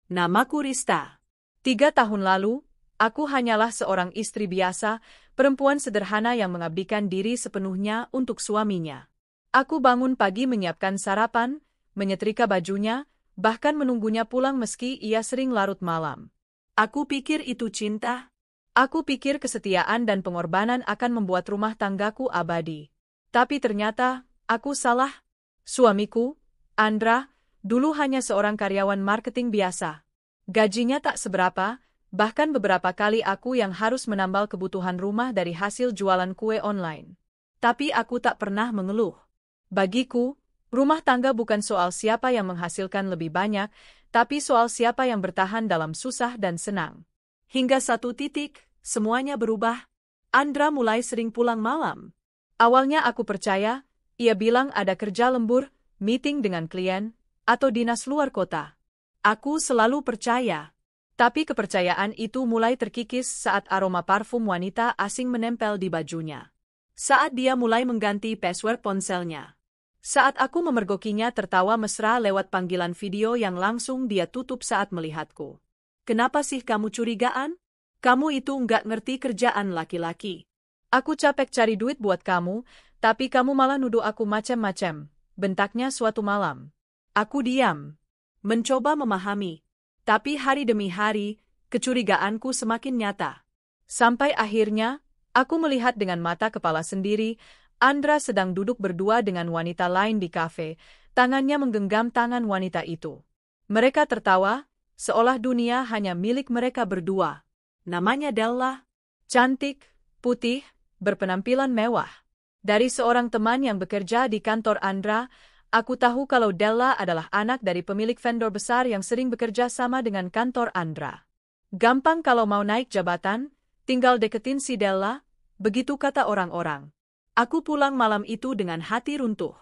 Namaku Rista. 3 tahun lalu, aku hanyalah seorang istri biasa, perempuan sederhana yang mengabdikan diri sepenuhnya untuk suaminya. Aku bangun pagi menyiapkan sarapan, menyetrika bajunya, bahkan menunggunya pulang meski ia sering larut malam. Aku pikir itu cinta. Aku pikir kesetiaan dan pengorbanan akan membuat rumah tanggaku abadi. Tapi ternyata, aku salah. Suamiku, Andra, dulu hanya seorang karyawan marketing biasa. Gajinya tak seberapa, bahkan beberapa kali aku yang harus menambal kebutuhan rumah dari hasil jualan kue online. Tapi aku tak pernah mengeluh. Bagiku, rumah tangga bukan soal siapa yang menghasilkan lebih banyak, tapi soal siapa yang bertahan dalam susah dan senang. Hingga satu titik, semuanya berubah. Andra mulai sering pulang malam. Awalnya aku percaya, ia bilang ada kerja lembur, meeting dengan klien, atau dinas luar kota. Aku selalu percaya. Tapi kepercayaan itu mulai terkikis saat aroma parfum wanita asing menempel di bajunya. Saat dia mulai mengganti password ponselnya. Saat aku memergokinya tertawa mesra lewat panggilan video yang langsung dia tutup saat melihatku. Kenapa sih kamu curigaan? Kamu itu nggak ngerti kerjaan laki-laki. Aku capek cari duit buat kamu, tapi kamu malah nuduh aku macem-macem, bentaknya suatu malam. Aku diam, mencoba memahami. Tapi hari demi hari, kecurigaanku semakin nyata. Sampai akhirnya, aku melihat dengan mata kepala sendiri, Andra sedang duduk berdua dengan wanita lain di kafe, tangannya menggenggam tangan wanita itu. Mereka tertawa, seolah dunia hanya milik mereka berdua. Namanya Della, cantik, putih, berpenampilan mewah. Dari seorang teman yang bekerja di kantor Andra, aku tahu kalau Della adalah anak dari pemilik vendor besar yang sering bekerja sama dengan kantor Andra. Gampang kalau mau naik jabatan, tinggal deketin si Della, begitu kata orang-orang. Aku pulang malam itu dengan hati runtuh.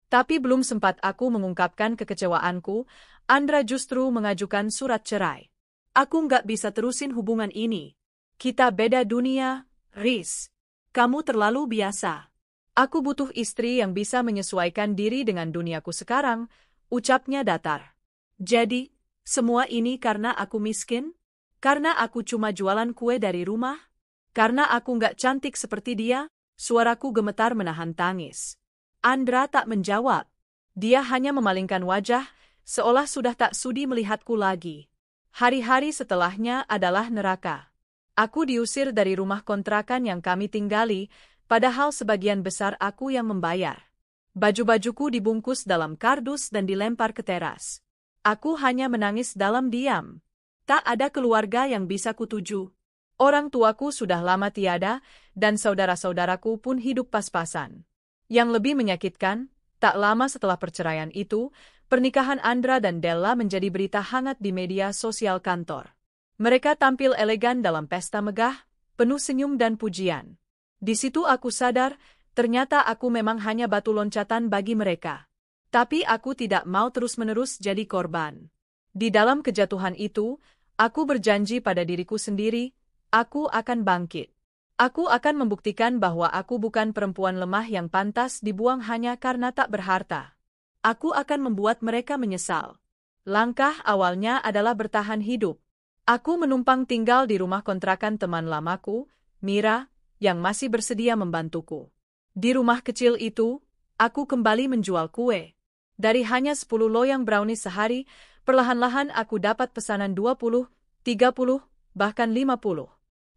Tapi belum sempat aku mengungkapkan kekecewaanku, Andra justru mengajukan surat cerai. Aku nggak bisa terusin hubungan ini. Kita beda dunia, Riz. Kamu terlalu biasa. Aku butuh istri yang bisa menyesuaikan diri dengan duniaku sekarang, ucapnya datar. Jadi, semua ini karena aku miskin? Karena aku cuma jualan kue dari rumah? Karena aku nggak cantik seperti dia? Suaraku gemetar menahan tangis. Andra tak menjawab. Dia hanya memalingkan wajah, seolah sudah tak sudi melihatku lagi. Hari-hari setelahnya adalah neraka. Aku diusir dari rumah kontrakan yang kami tinggali, padahal sebagian besar aku yang membayar. Baju-bajuku dibungkus dalam kardus dan dilempar ke teras. Aku hanya menangis dalam diam. Tak ada keluarga yang bisa kutuju. Orang tuaku sudah lama tiada, dan saudara-saudaraku pun hidup pas-pasan. Yang lebih menyakitkan, tak lama setelah perceraian itu, pernikahan Andra dan Della menjadi berita hangat di media sosial kantor. Mereka tampil elegan dalam pesta megah, penuh senyum dan pujian. Di situ aku sadar, ternyata aku memang hanya batu loncatan bagi mereka. Tapi aku tidak mau terus-menerus jadi korban. Di dalam kejatuhan itu, aku berjanji pada diriku sendiri, aku akan bangkit. Aku akan membuktikan bahwa aku bukan perempuan lemah yang pantas dibuang hanya karena tak berharta. Aku akan membuat mereka menyesal. Langkah awalnya adalah bertahan hidup. Aku menumpang tinggal di rumah kontrakan teman lamaku, Mira, yang masih bersedia membantuku. Di rumah kecil itu, aku kembali menjual kue. Dari hanya 10 loyang brownies sehari, perlahan-lahan aku dapat pesanan 20, 30, bahkan 50.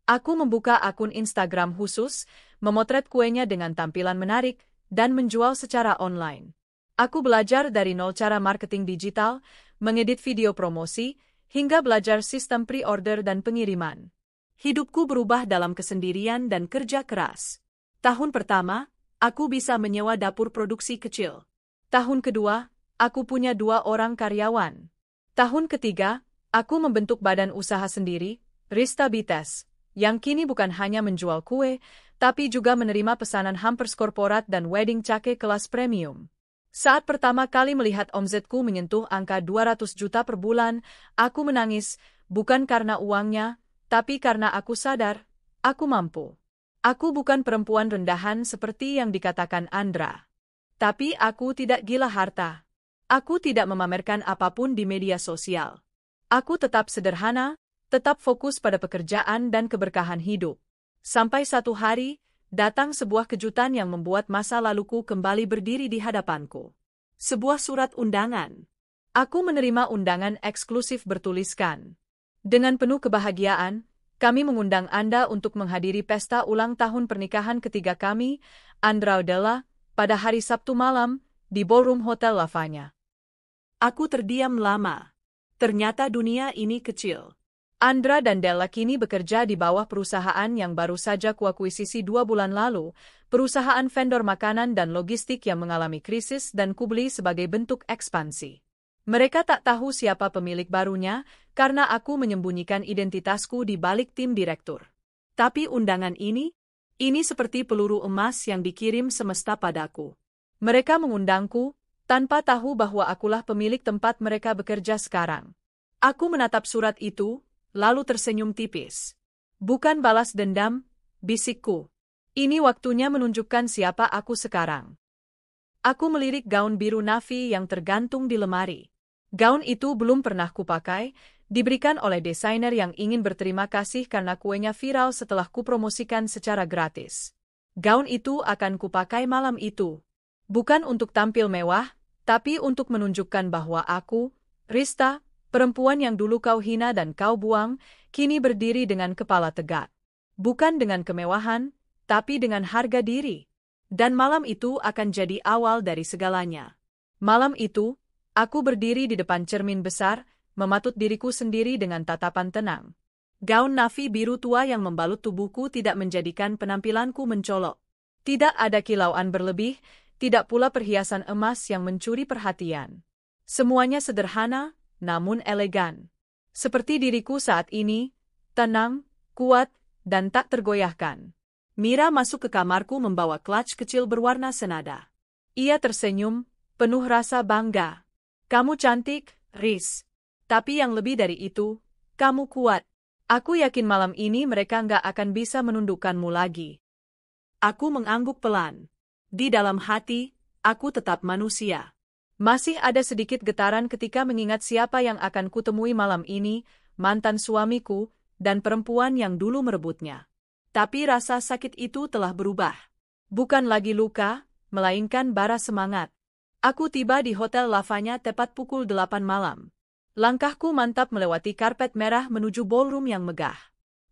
Aku membuka akun Instagram khusus, memotret kuenya dengan tampilan menarik, dan menjual secara online. Aku belajar dari nol cara marketing digital, mengedit video promosi, hingga belajar sistem pre-order dan pengiriman. Hidupku berubah dalam kesendirian dan kerja keras. Tahun pertama, aku bisa menyewa dapur produksi kecil. Tahun kedua, aku punya 2 orang karyawan. Tahun ketiga, aku membentuk badan usaha sendiri, Rista Bites, yang kini bukan hanya menjual kue, tapi juga menerima pesanan hampers korporat dan wedding cake kelas premium. Saat pertama kali melihat omzetku menyentuh angka 200 juta per bulan, aku menangis, bukan karena uangnya, tapi karena aku sadar, aku mampu. Aku bukan perempuan rendahan seperti yang dikatakan Andra. Tapi aku tidak gila harta. Aku tidak memamerkan apapun di media sosial. Aku tetap sederhana, tetap fokus pada pekerjaan dan keberkahan hidup. Sampai satu hari, datang sebuah kejutan yang membuat masa laluku kembali berdiri di hadapanku. Sebuah surat undangan. Aku menerima undangan eksklusif bertuliskan. Dengan penuh kebahagiaan, kami mengundang Anda untuk menghadiri pesta ulang tahun pernikahan ketiga kami, Andra Della, pada hari Sabtu malam, di Ballroom Hotel Lavanya. Aku terdiam lama. Ternyata dunia ini kecil. Andra dan Della kini bekerja di bawah perusahaan yang baru saja kuakuisisi 2 bulan lalu, perusahaan vendor makanan dan logistik yang mengalami krisis dan kubeli sebagai bentuk ekspansi. Mereka tak tahu siapa pemilik barunya, karena aku menyembunyikan identitasku di balik tim direktur. Tapi undangan ini seperti peluru emas yang dikirim semesta padaku. Mereka mengundangku, tanpa tahu bahwa akulah pemilik tempat mereka bekerja sekarang. Aku menatap surat itu, lalu tersenyum tipis. Bukan balas dendam, bisikku. Ini waktunya menunjukkan siapa aku sekarang. Aku melirik gaun biru navy yang tergantung di lemari. Gaun itu belum pernah kupakai, diberikan oleh desainer yang ingin berterima kasih karena kuenya viral setelah kupromosikan secara gratis. Gaun itu akan kupakai malam itu. Bukan untuk tampil mewah, tapi untuk menunjukkan bahwa aku, Rista, perempuan yang dulu kau hina dan kau buang, kini berdiri dengan kepala tegak. Bukan dengan kemewahan, tapi dengan harga diri. Dan malam itu akan jadi awal dari segalanya. Malam itu, aku berdiri di depan cermin besar, mematut diriku sendiri dengan tatapan tenang. Gaun navy biru tua yang membalut tubuhku tidak menjadikan penampilanku mencolok. Tidak ada kilauan berlebih, tidak pula perhiasan emas yang mencuri perhatian. Semuanya sederhana, namun elegan. Seperti diriku saat ini, tenang, kuat, dan tak tergoyahkan. Mira masuk ke kamarku membawa clutch kecil berwarna senada. Ia tersenyum, penuh rasa bangga. Kamu cantik, Riz. Tapi yang lebih dari itu, kamu kuat. Aku yakin malam ini mereka nggak akan bisa menundukkanmu lagi. Aku mengangguk pelan. Di dalam hati, aku tetap manusia. Masih ada sedikit getaran ketika mengingat siapa yang akan kutemui malam ini, mantan suamiku, dan perempuan yang dulu merebutnya. Tapi rasa sakit itu telah berubah. Bukan lagi luka, melainkan bara semangat. Aku tiba di Hotel Lavanya tepat pukul 8 malam. Langkahku mantap melewati karpet merah menuju ballroom yang megah.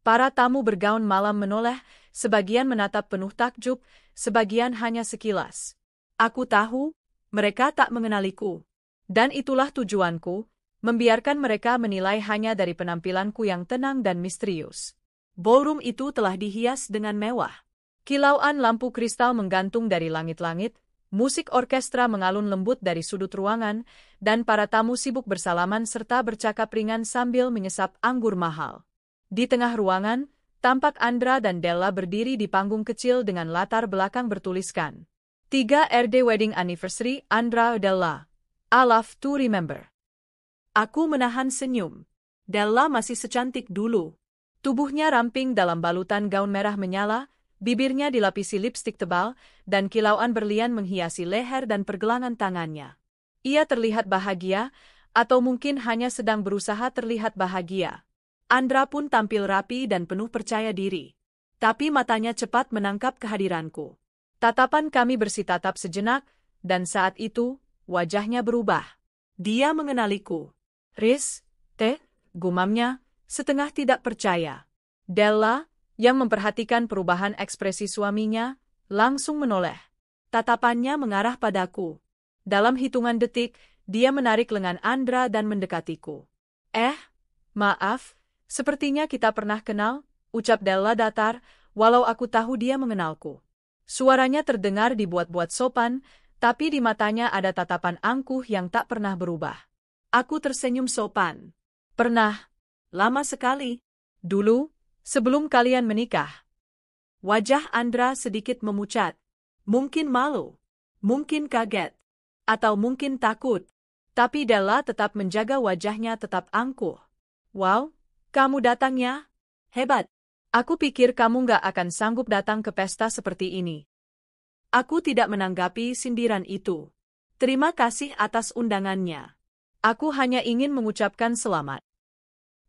Para tamu bergaun malam menoleh, sebagian menatap penuh takjub, sebagian hanya sekilas. Aku tahu, mereka tak mengenaliku. Dan itulah tujuanku, membiarkan mereka menilai hanya dari penampilanku yang tenang dan misterius. Ballroom itu telah dihias dengan mewah. Kilauan lampu kristal menggantung dari langit-langit, musik orkestra mengalun lembut dari sudut ruangan, dan para tamu sibuk bersalaman serta bercakap ringan sambil menyesap anggur mahal. Di tengah ruangan, tampak Andra dan Della berdiri di panggung kecil dengan latar belakang bertuliskan 3RD Wedding Anniversary Andra Della. I love to remember. Aku menahan senyum. Della masih secantik dulu. Tubuhnya ramping dalam balutan gaun merah menyala, bibirnya dilapisi lipstik tebal, dan kilauan berlian menghiasi leher dan pergelangan tangannya. Ia terlihat bahagia, atau mungkin hanya sedang berusaha terlihat bahagia. Andra pun tampil rapi dan penuh percaya diri. Tapi matanya cepat menangkap kehadiranku. Tatapan kami bersitatap sejenak, dan saat itu, wajahnya berubah. Dia mengenaliku. Riz, gumamnya, setengah tidak percaya. Della, yang memperhatikan perubahan ekspresi suaminya, langsung menoleh. Tatapannya mengarah padaku. Dalam hitungan detik, dia menarik lengan Andra dan mendekatiku. Maaf, sepertinya kita pernah kenal, ucap Della datar, walau aku tahu dia mengenalku. Suaranya terdengar dibuat-buat sopan, tapi di matanya ada tatapan angkuh yang tak pernah berubah. Aku tersenyum sopan. Pernah. Lama sekali. Dulu, sebelum kalian menikah. Wajah Andra sedikit memucat. Mungkin malu. Mungkin kaget. Atau mungkin takut. Tapi Della tetap menjaga wajahnya tetap angkuh. Wow, kamu datangnya? Hebat. Aku pikir kamu nggak akan sanggup datang ke pesta seperti ini. Aku tidak menanggapi sindiran itu. Terima kasih atas undangannya. Aku hanya ingin mengucapkan selamat.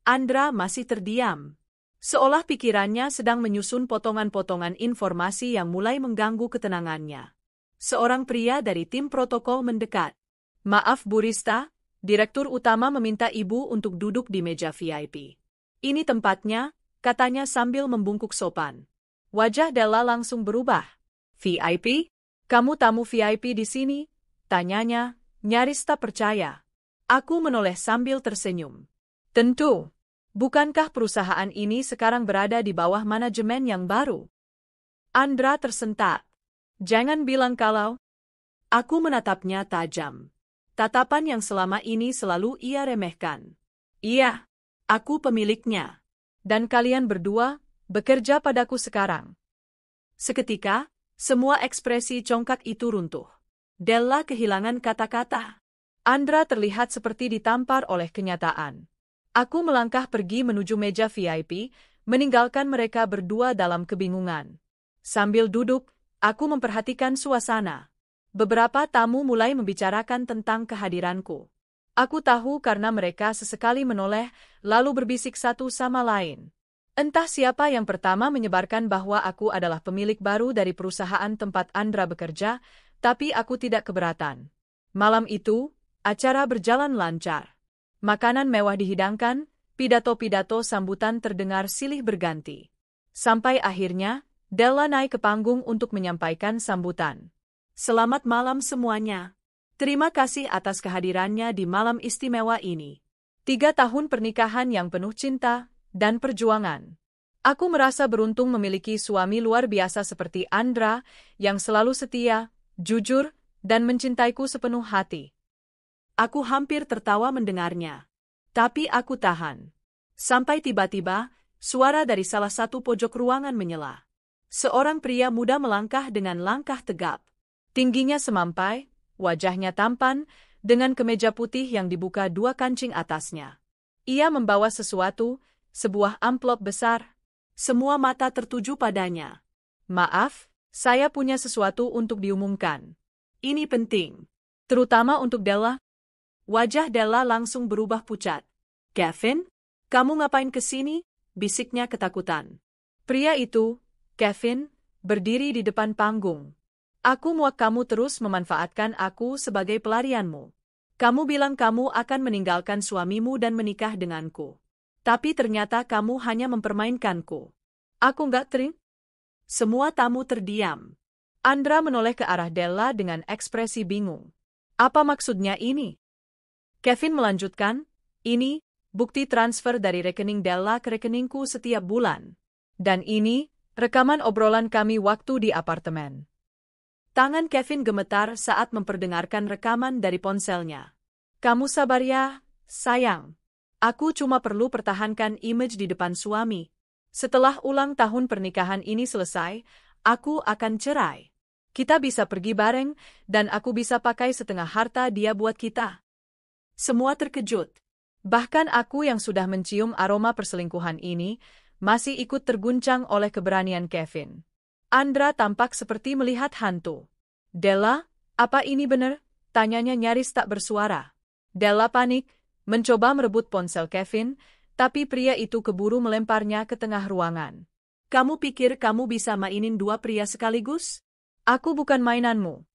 Andra masih terdiam. Seolah pikirannya sedang menyusun potongan-potongan informasi yang mulai mengganggu ketenangannya. Seorang pria dari tim protokol mendekat. Maaf Bu Rista, Direktur Utama meminta Ibu untuk duduk di meja VIP. Ini tempatnya, katanya sambil membungkuk sopan. Wajah Della langsung berubah. VIP? Kamu tamu VIP di sini? Tanyanya, nyaris tak percaya. Aku menoleh sambil tersenyum. Tentu. Bukankah perusahaan ini sekarang berada di bawah manajemen yang baru? Andra tersentak. Jangan bilang kalau. Aku menatapnya tajam. Tatapan yang selama ini selalu ia remehkan. Iya, aku pemiliknya. Dan kalian berdua bekerja padaku sekarang. Seketika, semua ekspresi congkak itu runtuh. Della kehilangan kata-kata. Andra terlihat seperti ditampar oleh kenyataan. Aku melangkah pergi menuju meja VIP, meninggalkan mereka berdua dalam kebingungan. Sambil duduk, aku memperhatikan suasana. Beberapa tamu mulai membicarakan tentang kehadiranku. Aku tahu karena mereka sesekali menoleh, lalu berbisik satu sama lain. Entah siapa yang pertama menyebarkan bahwa aku adalah pemilik baru dari perusahaan tempat Andra bekerja, tapi aku tidak keberatan. Malam itu, acara berjalan lancar. Makanan mewah dihidangkan, pidato-pidato sambutan terdengar silih berganti. Sampai akhirnya, Della naik ke panggung untuk menyampaikan sambutan. Selamat malam semuanya. Terima kasih atas kehadirannya di malam istimewa ini. 3 tahun pernikahan yang penuh cinta dan perjuangan. Aku merasa beruntung memiliki suami luar biasa seperti Andra, yang selalu setia, jujur, dan mencintaiku sepenuh hati. Aku hampir tertawa mendengarnya. Tapi aku tahan. Sampai tiba-tiba, suara dari salah satu pojok ruangan menyela. Seorang pria muda melangkah dengan langkah tegap. Tingginya semampai, wajahnya tampan, dengan kemeja putih yang dibuka 2 kancing atasnya. Ia membawa sesuatu, sebuah amplop besar. Semua mata tertuju padanya. Maaf, saya punya sesuatu untuk diumumkan. Ini penting. Terutama untuk Della. Wajah Della langsung berubah pucat. Kevin? Kamu ngapain ke sini? Bisiknya ketakutan. Pria itu, Kevin, berdiri di depan panggung. Aku muak kamu terus memanfaatkan aku sebagai pelarianmu. Kamu bilang kamu akan meninggalkan suamimu dan menikah denganku. Tapi ternyata kamu hanya mempermainkanku. Aku nggak terima. Semua tamu terdiam. Andra menoleh ke arah Della dengan ekspresi bingung. Apa maksudnya ini? Kevin melanjutkan, ini, bukti transfer dari rekening Della ke rekeningku setiap bulan. Dan ini, rekaman obrolan kami waktu di apartemen. Tangan Kevin gemetar saat memperdengarkan rekaman dari ponselnya. Kamu sabar ya, sayang. Aku cuma perlu pertahankan image di depan suami. Setelah ulang tahun pernikahan ini selesai, aku akan cerai. Kita bisa pergi bareng, dan aku bisa pakai setengah harta dia buat kita. Semua terkejut. Bahkan aku yang sudah mencium aroma perselingkuhan ini, masih ikut terguncang oleh keberanian Kevin. Andra tampak seperti melihat hantu. Della, apa ini benar? Tanyanya nyaris tak bersuara. Della panik, mencoba merebut ponsel Kevin, tapi pria itu keburu melemparnya ke tengah ruangan. Kamu pikir kamu bisa mainin 2 pria sekaligus? Aku bukan mainanmu.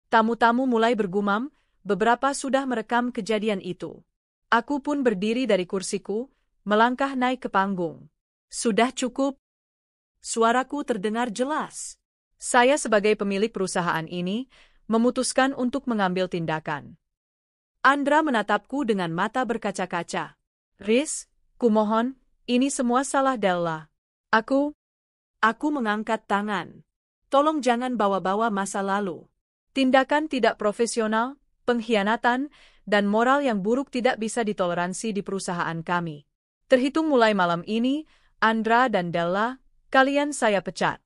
Tamu-tamu mulai bergumam, beberapa sudah merekam kejadian itu. Aku pun berdiri dari kursiku, melangkah naik ke panggung. Sudah cukup. Suaraku terdengar jelas. Saya sebagai pemilik perusahaan ini, memutuskan untuk mengambil tindakan. Andra menatapku dengan mata berkaca-kaca. Riz, kumohon, ini semua salah Della. Aku mengangkat tangan. Tolong jangan bawa-bawa masa lalu. Tindakan tidak profesional, pengkhianatan, dan moral yang buruk tidak bisa ditoleransi di perusahaan kami. Terhitung mulai malam ini, Andra dan Della, kalian saya pecat.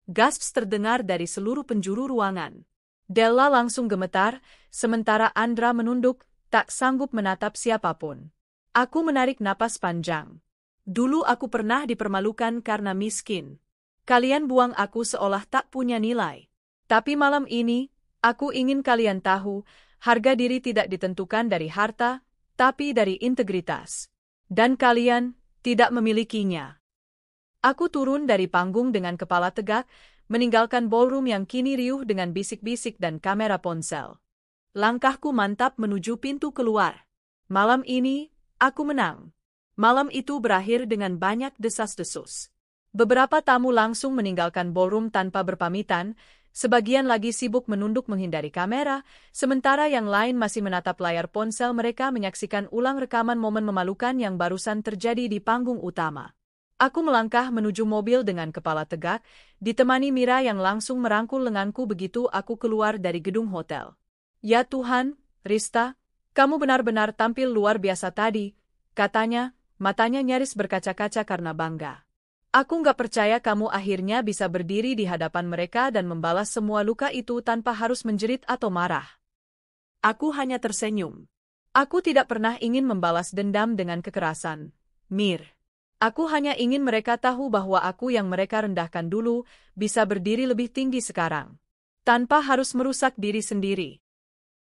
Gasps terdengar dari seluruh penjuru ruangan. Della langsung gemetar, sementara Andra menunduk, tak sanggup menatap siapapun. Aku menarik napas panjang. Dulu aku pernah dipermalukan karena miskin. Kalian buang aku seolah tak punya nilai. Tapi malam ini, aku ingin kalian tahu, harga diri tidak ditentukan dari harta, tapi dari integritas. Dan kalian tidak memilikinya. Aku turun dari panggung dengan kepala tegak, meninggalkan ballroom yang kini riuh dengan bisik-bisik dan kamera ponsel. Langkahku mantap menuju pintu keluar. Malam ini, aku menang. Malam itu berakhir dengan banyak desas-desus. Beberapa tamu langsung meninggalkan ballroom tanpa berpamitan, sebagian lagi sibuk menunduk menghindari kamera, sementara yang lain masih menatap layar ponsel mereka menyaksikan ulang rekaman momen memalukan yang barusan terjadi di panggung utama. Aku melangkah menuju mobil dengan kepala tegak, ditemani Mira yang langsung merangkul lenganku begitu aku keluar dari gedung hotel. Ya Tuhan, Rista, kamu benar-benar tampil luar biasa tadi, katanya, matanya nyaris berkaca-kaca karena bangga. Aku nggak percaya kamu akhirnya bisa berdiri di hadapan mereka dan membalas semua luka itu tanpa harus menjerit atau marah. Aku hanya tersenyum. Aku tidak pernah ingin membalas dendam dengan kekerasan, Mir. Aku hanya ingin mereka tahu bahwa aku yang mereka rendahkan dulu bisa berdiri lebih tinggi sekarang, tanpa harus merusak diri sendiri.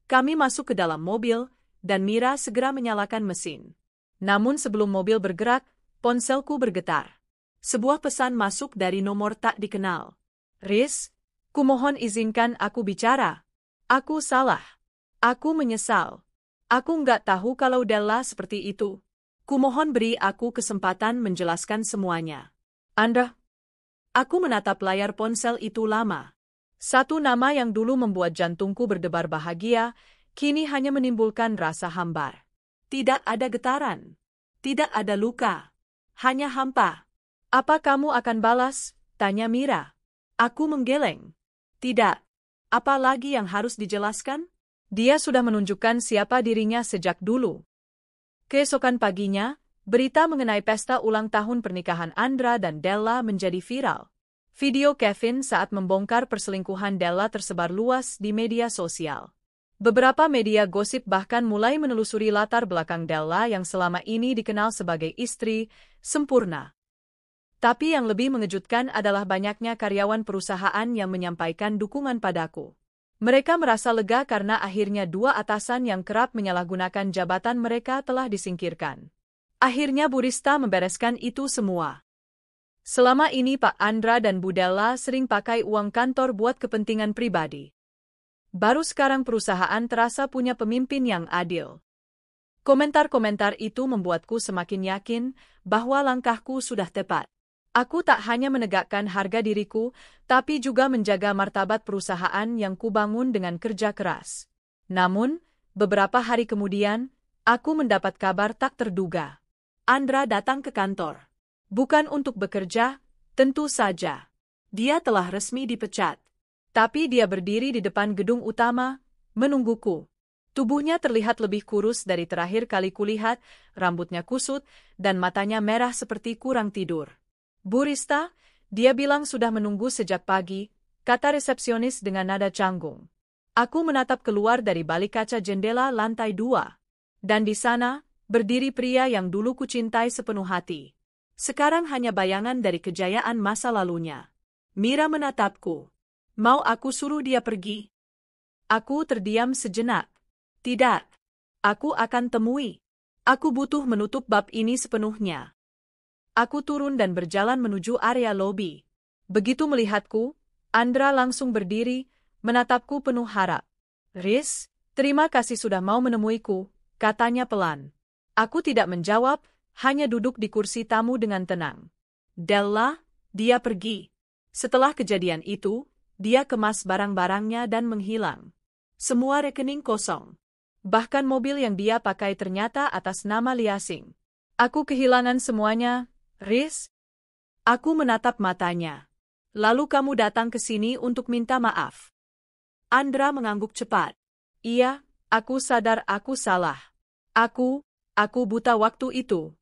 Kami masuk ke dalam mobil, dan Mira segera menyalakan mesin. Namun sebelum mobil bergerak, ponselku bergetar. Sebuah pesan masuk dari nomor tak dikenal. Riz, kumohon izinkan aku bicara. Aku salah. Aku menyesal. Aku nggak tahu kalau Della seperti itu. Kumohon beri aku kesempatan menjelaskan semuanya. Anda? Aku menatap layar ponsel itu lama. Satu nama yang dulu membuat jantungku berdebar bahagia, kini hanya menimbulkan rasa hambar. Tidak ada getaran. Tidak ada luka. Hanya hampa. Apa kamu akan balas? Tanya Mira. Aku menggeleng. Tidak. Apa lagi yang harus dijelaskan? Dia sudah menunjukkan siapa dirinya sejak dulu. Keesokan paginya, berita mengenai pesta ulang tahun pernikahan Andra dan Della menjadi viral. Video Kevin saat membongkar perselingkuhan Della tersebar luas di media sosial. Beberapa media gosip bahkan mulai menelusuri latar belakang Della yang selama ini dikenal sebagai istri sempurna. Tapi yang lebih mengejutkan adalah banyaknya karyawan perusahaan yang menyampaikan dukungan padaku. Mereka merasa lega karena akhirnya dua atasan yang kerap menyalahgunakan jabatan mereka telah disingkirkan. Akhirnya Bu Rista membereskan itu semua. Selama ini Pak Andra dan Bu Della sering pakai uang kantor buat kepentingan pribadi. Baru sekarang perusahaan terasa punya pemimpin yang adil. Komentar-komentar itu membuatku semakin yakin bahwa langkahku sudah tepat. Aku tak hanya menegakkan harga diriku, tapi juga menjaga martabat perusahaan yang kubangun dengan kerja keras. Namun, beberapa hari kemudian, aku mendapat kabar tak terduga. Andra datang ke kantor. Bukan untuk bekerja, tentu saja. Dia telah resmi dipecat. Tapi dia berdiri di depan gedung utama, menungguku. Tubuhnya terlihat lebih kurus dari terakhir kali kulihat, rambutnya kusut, dan matanya merah seperti kurang tidur. Bu Rista, dia bilang sudah menunggu sejak pagi, kata resepsionis dengan nada canggung. Aku menatap keluar dari balik kaca jendela lantai 2. Dan di sana, berdiri pria yang dulu kucintai sepenuh hati. Sekarang hanya bayangan dari kejayaan masa lalunya. Mira menatapku. Mau aku suruh dia pergi? Aku terdiam sejenak. Tidak. Aku akan temui. Aku butuh menutup bab ini sepenuhnya. Aku turun dan berjalan menuju area lobi. Begitu melihatku, Andra langsung berdiri, menatapku penuh harap. Riz, terima kasih sudah mau menemuiku, katanya pelan. Aku tidak menjawab, hanya duduk di kursi tamu dengan tenang. Della, dia pergi. Setelah kejadian itu, dia kemas barang-barangnya dan menghilang. Semua rekening kosong. Bahkan mobil yang dia pakai ternyata atas nama Liasing. Aku kehilangan semuanya, Riz? Aku menatap matanya. Lalu kamu datang ke sini untuk minta maaf. Andra mengangguk cepat. Iya, aku sadar aku salah. Aku buta waktu itu.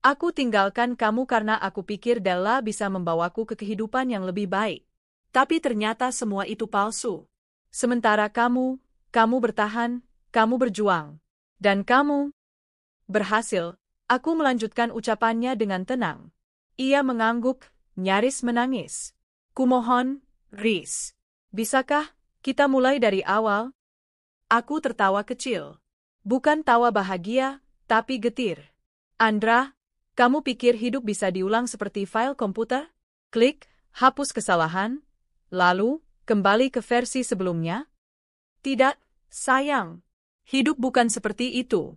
Aku tinggalkan kamu karena aku pikir Della bisa membawaku ke kehidupan yang lebih baik. Tapi ternyata semua itu palsu. Sementara kamu bertahan, kamu berjuang. Dan kamu berhasil. Aku melanjutkan ucapannya dengan tenang. Ia mengangguk, nyaris menangis. Kumohon, Riz. Bisakah kita mulai dari awal? Aku tertawa kecil. Bukan tawa bahagia, tapi getir. Andra, kamu pikir hidup bisa diulang seperti file komputer? Klik, hapus kesalahan, lalu kembali ke versi sebelumnya? Tidak, sayang. Hidup bukan seperti itu.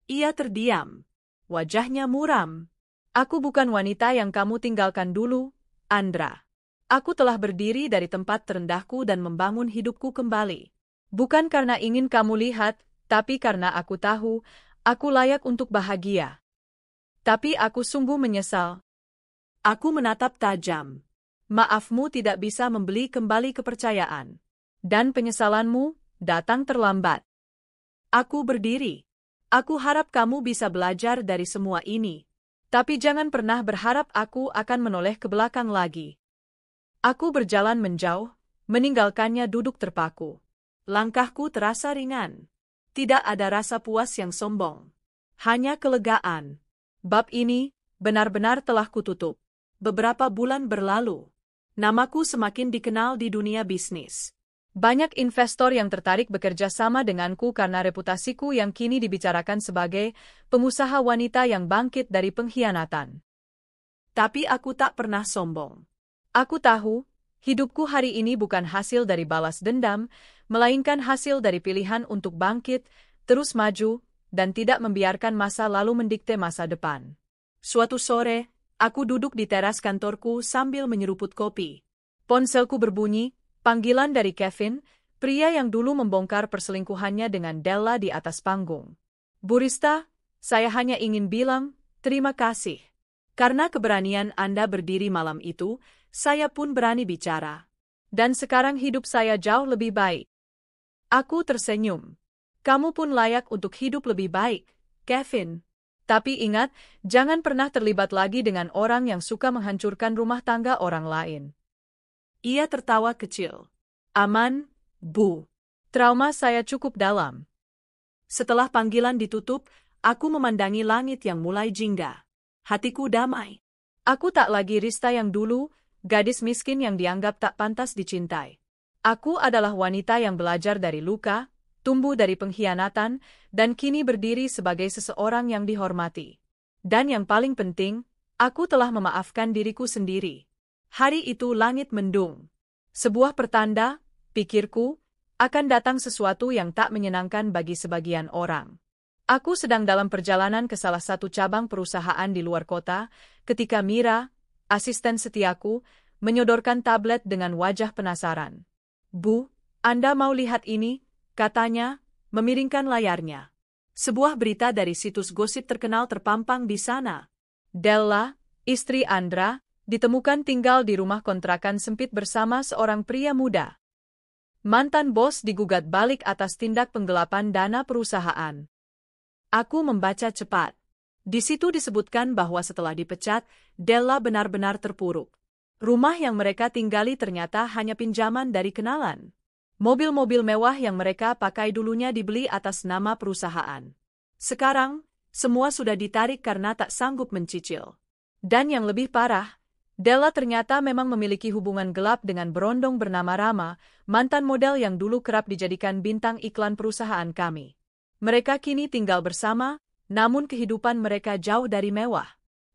Ia terdiam. Wajahnya muram. Aku bukan wanita yang kamu tinggalkan dulu, Andra. Aku telah berdiri dari tempat terendahku dan membangun hidupku kembali. Bukan karena ingin kamu lihat, tapi karena aku tahu, aku layak untuk bahagia. Tapi aku sungguh menyesal. Aku menatap tajam. Maafmu tidak bisa membeli kembali kepercayaan. Dan penyesalanmu datang terlambat. Aku berdiri. Aku harap kamu bisa belajar dari semua ini. Tapi jangan pernah berharap aku akan menoleh ke belakang lagi. Aku berjalan menjauh, meninggalkannya duduk terpaku. Langkahku terasa ringan. Tidak ada rasa puas yang sombong. Hanya kelegaan. Bab ini benar-benar telah kututup. Beberapa bulan berlalu. Namaku semakin dikenal di dunia bisnis. Banyak investor yang tertarik bekerja sama denganku karena reputasiku yang kini dibicarakan sebagai pengusaha wanita yang bangkit dari pengkhianatan. Tapi aku tak pernah sombong. Aku tahu, hidupku hari ini bukan hasil dari balas dendam, melainkan hasil dari pilihan untuk bangkit, terus maju, dan tidak membiarkan masa lalu mendikte masa depan. Suatu sore, aku duduk di teras kantorku sambil menyeruput kopi. Ponselku berbunyi, panggilan dari Kevin, pria yang dulu membongkar perselingkuhannya dengan Della di atas panggung. "Burista, saya hanya ingin bilang, terima kasih. Karena keberanian Anda berdiri malam itu, saya pun berani bicara. Dan sekarang hidup saya jauh lebih baik." Aku tersenyum. "Kamu pun layak untuk hidup lebih baik, Kevin. Tapi ingat, jangan pernah terlibat lagi dengan orang yang suka menghancurkan rumah tangga orang lain." Ia tertawa kecil. "Aman, Bu. Trauma saya cukup dalam." Setelah panggilan ditutup, aku memandangi langit yang mulai jingga. Hatiku damai. Aku tak lagi Rista yang dulu, gadis miskin yang dianggap tak pantas dicintai. Aku adalah wanita yang belajar dari luka, tumbuh dari pengkhianatan, dan kini berdiri sebagai seseorang yang dihormati. Dan yang paling penting, aku telah memaafkan diriku sendiri. Hari itu langit mendung. Sebuah pertanda, pikirku, akan datang sesuatu yang tak menyenangkan bagi sebagian orang. Aku sedang dalam perjalanan ke salah satu cabang perusahaan di luar kota, ketika Mira, asisten setiaku, menyodorkan tablet dengan wajah penasaran. "Bu, Anda mau lihat ini?" katanya, memiringkan layarnya. Sebuah berita dari situs gosip terkenal terpampang di sana. Della, istri Andra, ditemukan tinggal di rumah kontrakan sempit bersama seorang pria muda. Mantan bos digugat balik atas tindak penggelapan dana perusahaan. Aku membaca cepat. Di situ disebutkan bahwa setelah dipecat, Della benar-benar terpuruk. Rumah yang mereka tinggali ternyata hanya pinjaman dari kenalan. Mobil-mobil mewah yang mereka pakai dulunya dibeli atas nama perusahaan. Sekarang, semua sudah ditarik karena tak sanggup mencicil. Dan yang lebih parah, Della ternyata memang memiliki hubungan gelap dengan berondong bernama Rama, mantan model yang dulu kerap dijadikan bintang iklan perusahaan kami. Mereka kini tinggal bersama, namun kehidupan mereka jauh dari mewah.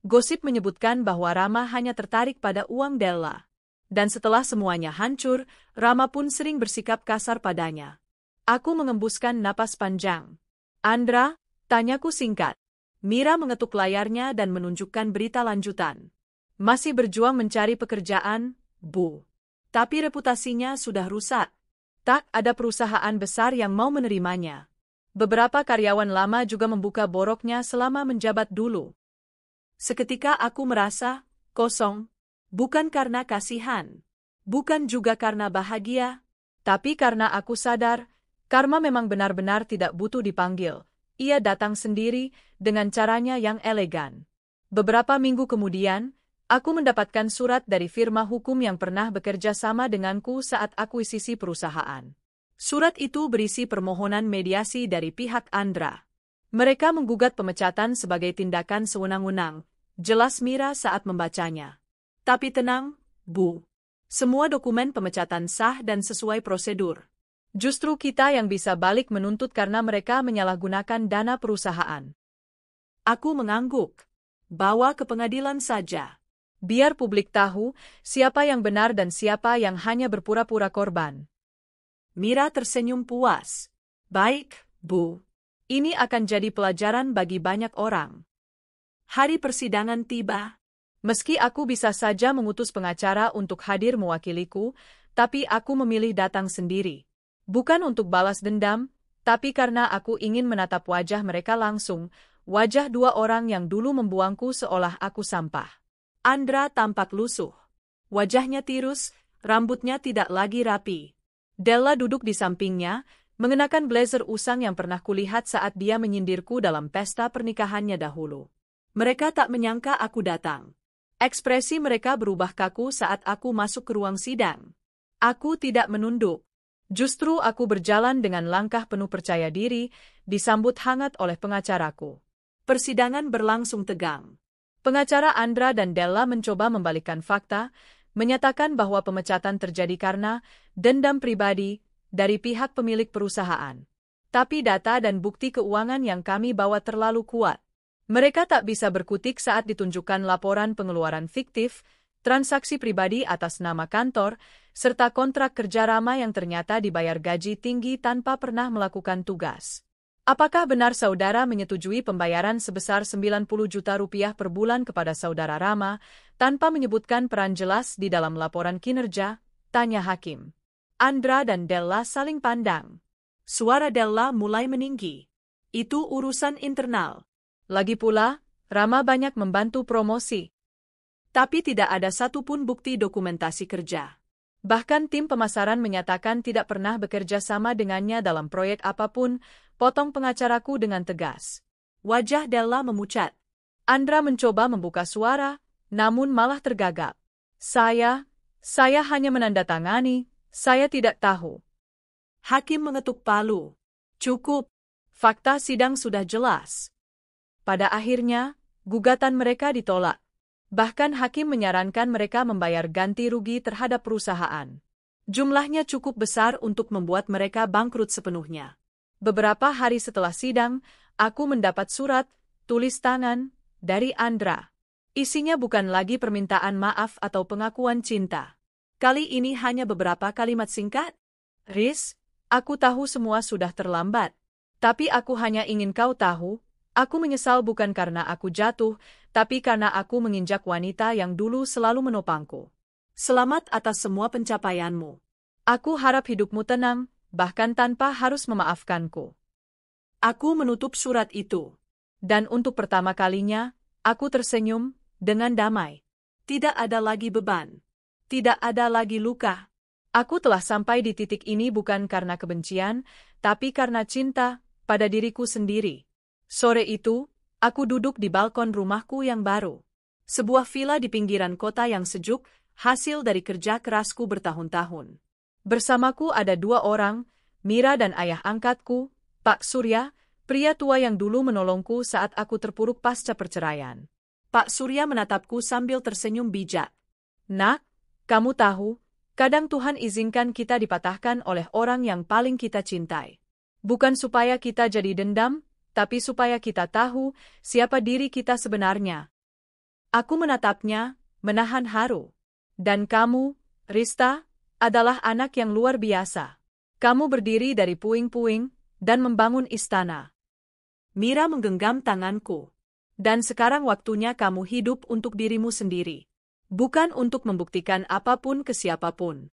Gosip menyebutkan bahwa Rama hanya tertarik pada uang Della. Dan setelah semuanya hancur, Rama pun sering bersikap kasar padanya. Aku mengembuskan napas panjang. "Andra?" tanyaku singkat. Mira mengetuk layarnya dan menunjukkan berita lanjutan. "Masih berjuang mencari pekerjaan, Bu. Tapi reputasinya sudah rusak. Tak ada perusahaan besar yang mau menerimanya. Beberapa karyawan lama juga membuka boroknya selama menjabat dulu." Seketika aku merasa kosong, bukan karena kasihan, bukan juga karena bahagia, tapi karena aku sadar, karma memang benar-benar tidak butuh dipanggil. Ia datang sendiri dengan caranya yang elegan. Beberapa minggu kemudian, aku mendapatkan surat dari firma hukum yang pernah bekerja sama denganku saat akuisisi perusahaan. Surat itu berisi permohonan mediasi dari pihak Andra. Mereka menggugat pemecatan sebagai tindakan sewenang-wenang, jelas Mira saat membacanya. "Tapi tenang, Bu. Semua dokumen pemecatan sah dan sesuai prosedur. Justru kita yang bisa balik menuntut karena mereka menyalahgunakan dana perusahaan." Aku mengangguk. Bawa ke pengadilan saja. Biar publik tahu siapa yang benar dan siapa yang hanya berpura-pura korban. Mira tersenyum puas. Baik, Bu. Ini akan jadi pelajaran bagi banyak orang. Hari persidangan tiba. Meski aku bisa saja mengutus pengacara untuk hadir mewakiliku, tapi aku memilih datang sendiri. Bukan untuk balas dendam, tapi karena aku ingin menatap wajah mereka langsung, wajah dua orang yang dulu membuangku seolah aku sampah. Andra tampak lusuh. Wajahnya tirus, rambutnya tidak lagi rapi. Della duduk di sampingnya, mengenakan blazer usang yang pernah kulihat saat dia menyindirku dalam pesta pernikahannya dahulu. Mereka tak menyangka aku datang. Ekspresi mereka berubah kaku saat aku masuk ke ruang sidang. Aku tidak menunduk. Justru aku berjalan dengan langkah penuh percaya diri, disambut hangat oleh pengacaraku. Persidangan berlangsung tegang. Pengacara Andra dan Della mencoba membalikkan fakta, menyatakan bahwa pemecatan terjadi karena dendam pribadi dari pihak pemilik perusahaan. Tapi data dan bukti keuangan yang kami bawa terlalu kuat. Mereka tak bisa berkutik saat ditunjukkan laporan pengeluaran fiktif, transaksi pribadi atas nama kantor, serta kontrak kerja Rama yang ternyata dibayar gaji tinggi tanpa pernah melakukan tugas. Apakah benar saudara menyetujui pembayaran sebesar 90 juta rupiah per bulan kepada saudara Rama, tanpa menyebutkan peran jelas di dalam laporan kinerja? Tanya hakim. Andra dan Della saling pandang. Suara Della mulai meninggi. Itu urusan internal. Lagi pula, Rama banyak membantu promosi. Tapi tidak ada satupun bukti dokumentasi kerja. Bahkan tim pemasaran menyatakan tidak pernah bekerja sama dengannya dalam proyek apapun, potong pengacaraku dengan tegas. Wajah Della memucat. Andra mencoba membuka suara, namun malah tergagap. Saya hanya menandatangani, saya tidak tahu. Hakim mengetuk palu. Cukup. Fakta sidang sudah jelas. Pada akhirnya, gugatan mereka ditolak. Bahkan hakim menyarankan mereka membayar ganti rugi terhadap perusahaan. Jumlahnya cukup besar untuk membuat mereka bangkrut sepenuhnya. Beberapa hari setelah sidang, aku mendapat surat, tulis tangan, dari Andra. Isinya bukan lagi permintaan maaf atau pengakuan cinta. Kali ini hanya beberapa kalimat singkat. Riz, aku tahu semua sudah terlambat. Tapi aku hanya ingin kau tahu, aku menyesal bukan karena aku jatuh, tapi karena aku menginjak wanita yang dulu selalu menopangku. Selamat atas semua pencapaianmu. Aku harap hidupmu tenang, bahkan tanpa harus memaafkanku. Aku menutup surat itu. Dan untuk pertama kalinya, aku tersenyum, dengan damai. Tidak ada lagi beban. Tidak ada lagi luka. Aku telah sampai di titik ini bukan karena kebencian, tapi karena cinta pada diriku sendiri. Sore itu, aku duduk di balkon rumahku yang baru. Sebuah villa di pinggiran kota yang sejuk, hasil dari kerja kerasku bertahun-tahun. Bersamaku ada dua orang, Mira dan ayah angkatku, Pak Surya, pria tua yang dulu menolongku saat aku terpuruk pasca perceraian. Pak Surya menatapku sambil tersenyum bijak. Nak, kamu tahu, kadang Tuhan izinkan kita dipatahkan oleh orang yang paling kita cintai. Bukan supaya kita jadi dendam, tapi supaya kita tahu siapa diri kita sebenarnya. Aku menatapnya, menahan haru. Dan kamu, Rista, adalah anak yang luar biasa. Kamu berdiri dari puing-puing dan membangun istana. Mira menggenggam tanganku. Dan sekarang waktunya kamu hidup untuk dirimu sendiri. Bukan untuk membuktikan apapun ke siapapun.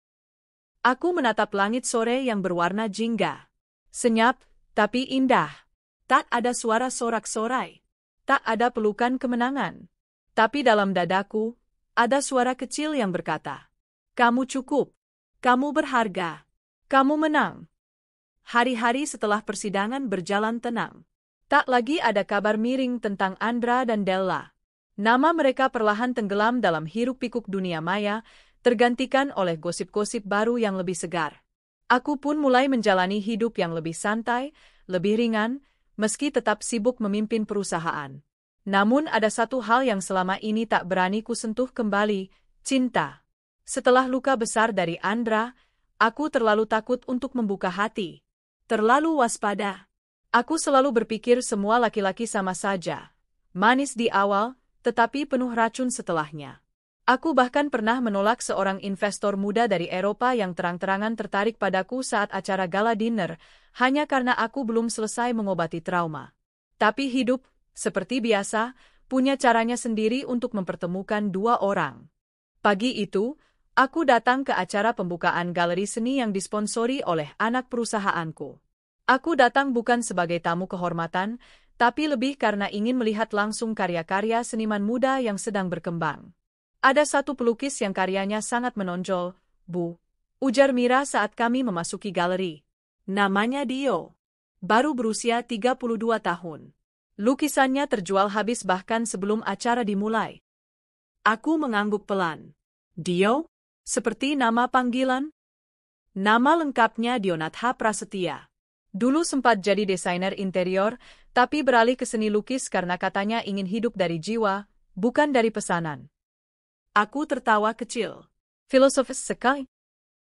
Aku menatap langit sore yang berwarna jingga. Senyap, tapi indah. Tak ada suara sorak-sorai. Tak ada pelukan kemenangan. Tapi dalam dadaku, ada suara kecil yang berkata, kamu cukup. Kamu berharga. Kamu menang. Hari-hari setelah persidangan berjalan tenang. Tak lagi ada kabar miring tentang Andra dan Della. Nama mereka perlahan tenggelam dalam hiruk-pikuk dunia maya, tergantikan oleh gosip-gosip baru yang lebih segar. Aku pun mulai menjalani hidup yang lebih santai, lebih ringan, meski tetap sibuk memimpin perusahaan. Namun ada satu hal yang selama ini tak berani kusentuh kembali, cinta. Setelah luka besar dari Andra, aku terlalu takut untuk membuka hati. Terlalu waspada. Aku selalu berpikir semua laki-laki sama saja. Manis di awal, tetapi penuh racun setelahnya. Aku bahkan pernah menolak seorang investor muda dari Eropa yang terang-terangan tertarik padaku saat acara gala dinner, hanya karena aku belum selesai mengobati trauma. Tapi hidup, seperti biasa, punya caranya sendiri untuk mempertemukan dua orang. Pagi itu, aku datang ke acara pembukaan galeri seni yang disponsori oleh anak perusahaanku. Aku datang bukan sebagai tamu kehormatan, tapi lebih karena ingin melihat langsung karya-karya seniman muda yang sedang berkembang. Ada satu pelukis yang karyanya sangat menonjol, Bu, ujar Mira saat kami memasuki galeri. Namanya Dio. Baru berusia 32 tahun. Lukisannya terjual habis bahkan sebelum acara dimulai. Aku mengangguk pelan. Dio? Seperti nama panggilan? Nama lengkapnya Dionatha Prasetya. Dulu sempat jadi desainer interior, tapi beralih ke seni lukis karena katanya ingin hidup dari jiwa, bukan dari pesanan. Aku tertawa kecil. Filosofis sekali.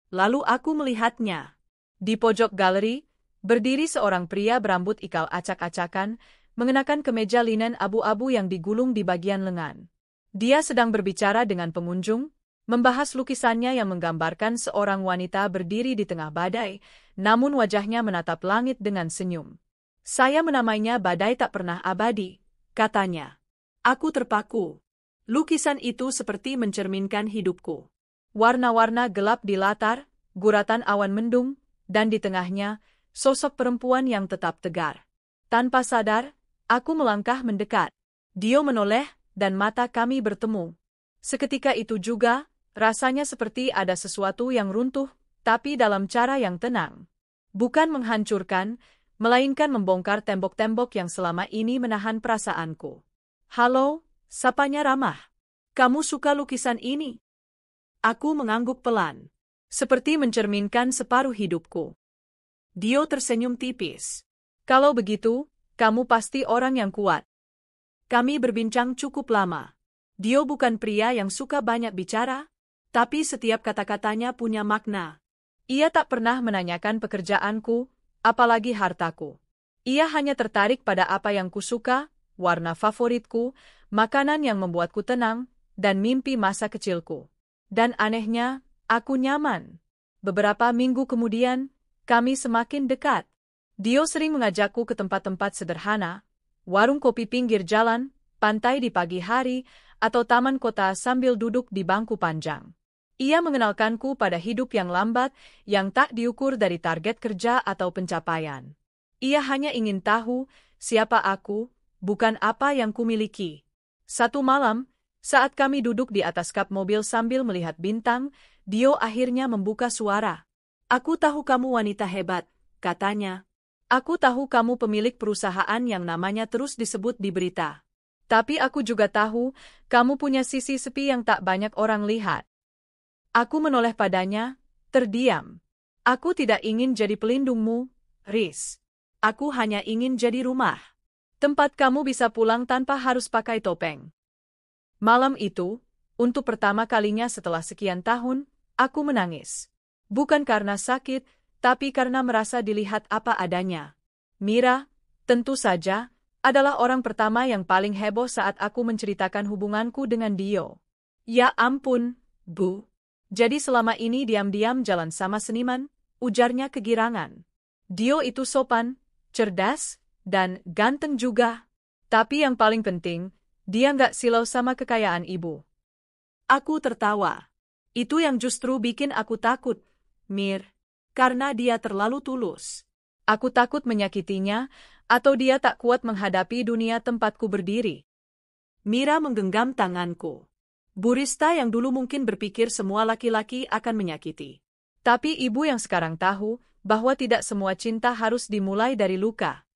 Lalu aku melihatnya. Di pojok galeri, berdiri seorang pria berambut ikal acak-acakan, mengenakan kemeja linen abu-abu yang digulung di bagian lengan. Dia sedang berbicara dengan pengunjung, membahas lukisannya yang menggambarkan seorang wanita berdiri di tengah badai, namun wajahnya menatap langit dengan senyum. Saya menamainya badai tak pernah abadi, katanya. Aku terpaku. Lukisan itu seperti mencerminkan hidupku. Warna-warna gelap di latar, guratan awan mendung, dan di tengahnya, sosok perempuan yang tetap tegar. Tanpa sadar, aku melangkah mendekat. Dio menoleh, dan mata kami bertemu. Seketika itu juga, rasanya seperti ada sesuatu yang runtuh, tapi dalam cara yang tenang. Bukan menghancurkan, melainkan membongkar tembok-tembok yang selama ini menahan perasaanku. Halo, sapanya ramah. Kamu suka lukisan ini? Aku mengangguk pelan. Seperti mencerminkan separuh hidupku. Dio tersenyum tipis. Kalau begitu, kamu pasti orang yang kuat. Kami berbincang cukup lama. Dio bukan pria yang suka banyak bicara, tapi setiap kata-katanya punya makna. Ia tak pernah menanyakan pekerjaanku, apalagi hartaku. Ia hanya tertarik pada apa yang kusuka, warna favoritku, makanan yang membuatku tenang, dan mimpi masa kecilku. Dan anehnya, aku nyaman. Beberapa minggu kemudian, kami semakin dekat. Dio sering mengajakku ke tempat-tempat sederhana, warung kopi pinggir jalan, pantai di pagi hari, atau taman kota sambil duduk di bangku panjang. Ia mengenalkanku pada hidup yang lambat, yang tak diukur dari target kerja atau pencapaian. Ia hanya ingin tahu siapa aku, bukan apa yang kumiliki. Satu malam, saat kami duduk di atas kap mobil sambil melihat bintang, Dio akhirnya membuka suara. Aku tahu kamu wanita hebat, katanya. Aku tahu kamu pemilik perusahaan yang namanya terus disebut di berita. Tapi aku juga tahu, kamu punya sisi sepi yang tak banyak orang lihat. Aku menoleh padanya, terdiam. Aku tidak ingin jadi pelindungmu, Riz. Aku hanya ingin jadi rumah. Tempat kamu bisa pulang tanpa harus pakai topeng. Malam itu, untuk pertama kalinya setelah sekian tahun, aku menangis. Bukan karena sakit, tapi karena merasa dilihat apa adanya. Mira, tentu saja, adalah orang pertama yang paling heboh saat aku menceritakan hubunganku dengan Dio. Ya ampun, Bu. Jadi selama ini diam-diam jalan sama seniman, ujarnya kegirangan. Dio itu sopan, cerdas, dan ganteng juga. Tapi yang paling penting, dia nggak silau sama kekayaan ibu. Aku tertawa. Itu yang justru bikin aku takut, Mir. Karena dia terlalu tulus. Aku takut menyakitinya, atau dia tak kuat menghadapi dunia tempatku berdiri. Mira menggenggam tanganku. Burista yang dulu mungkin berpikir semua laki-laki akan menyakiti. Tapi ibu yang sekarang tahu bahwa tidak semua cinta harus dimulai dari luka.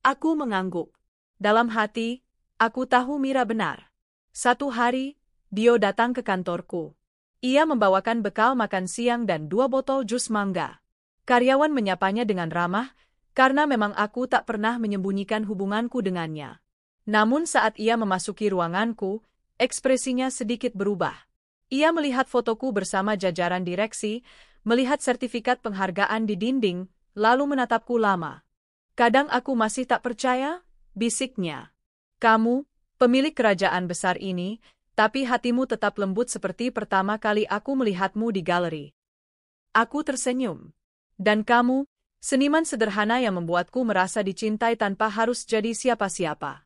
Aku mengangguk. Dalam hati, aku tahu Mira benar. Satu hari, Dio datang ke kantorku. Ia membawakan bekal makan siang dan 2 botol jus mangga. Karyawan menyapanya dengan ramah, karena memang aku tak pernah menyembunyikan hubunganku dengannya. Namun saat ia memasuki ruanganku, ekspresinya sedikit berubah. Ia melihat fotoku bersama jajaran direksi, melihat sertifikat penghargaan di dinding, lalu menatapku lama. Kadang aku masih tak percaya, bisiknya. Kamu, pemilik kerajaan besar ini, tapi hatimu tetap lembut seperti pertama kali aku melihatmu di galeri. Aku tersenyum. Dan kamu, seniman sederhana yang membuatku merasa dicintai tanpa harus jadi siapa-siapa.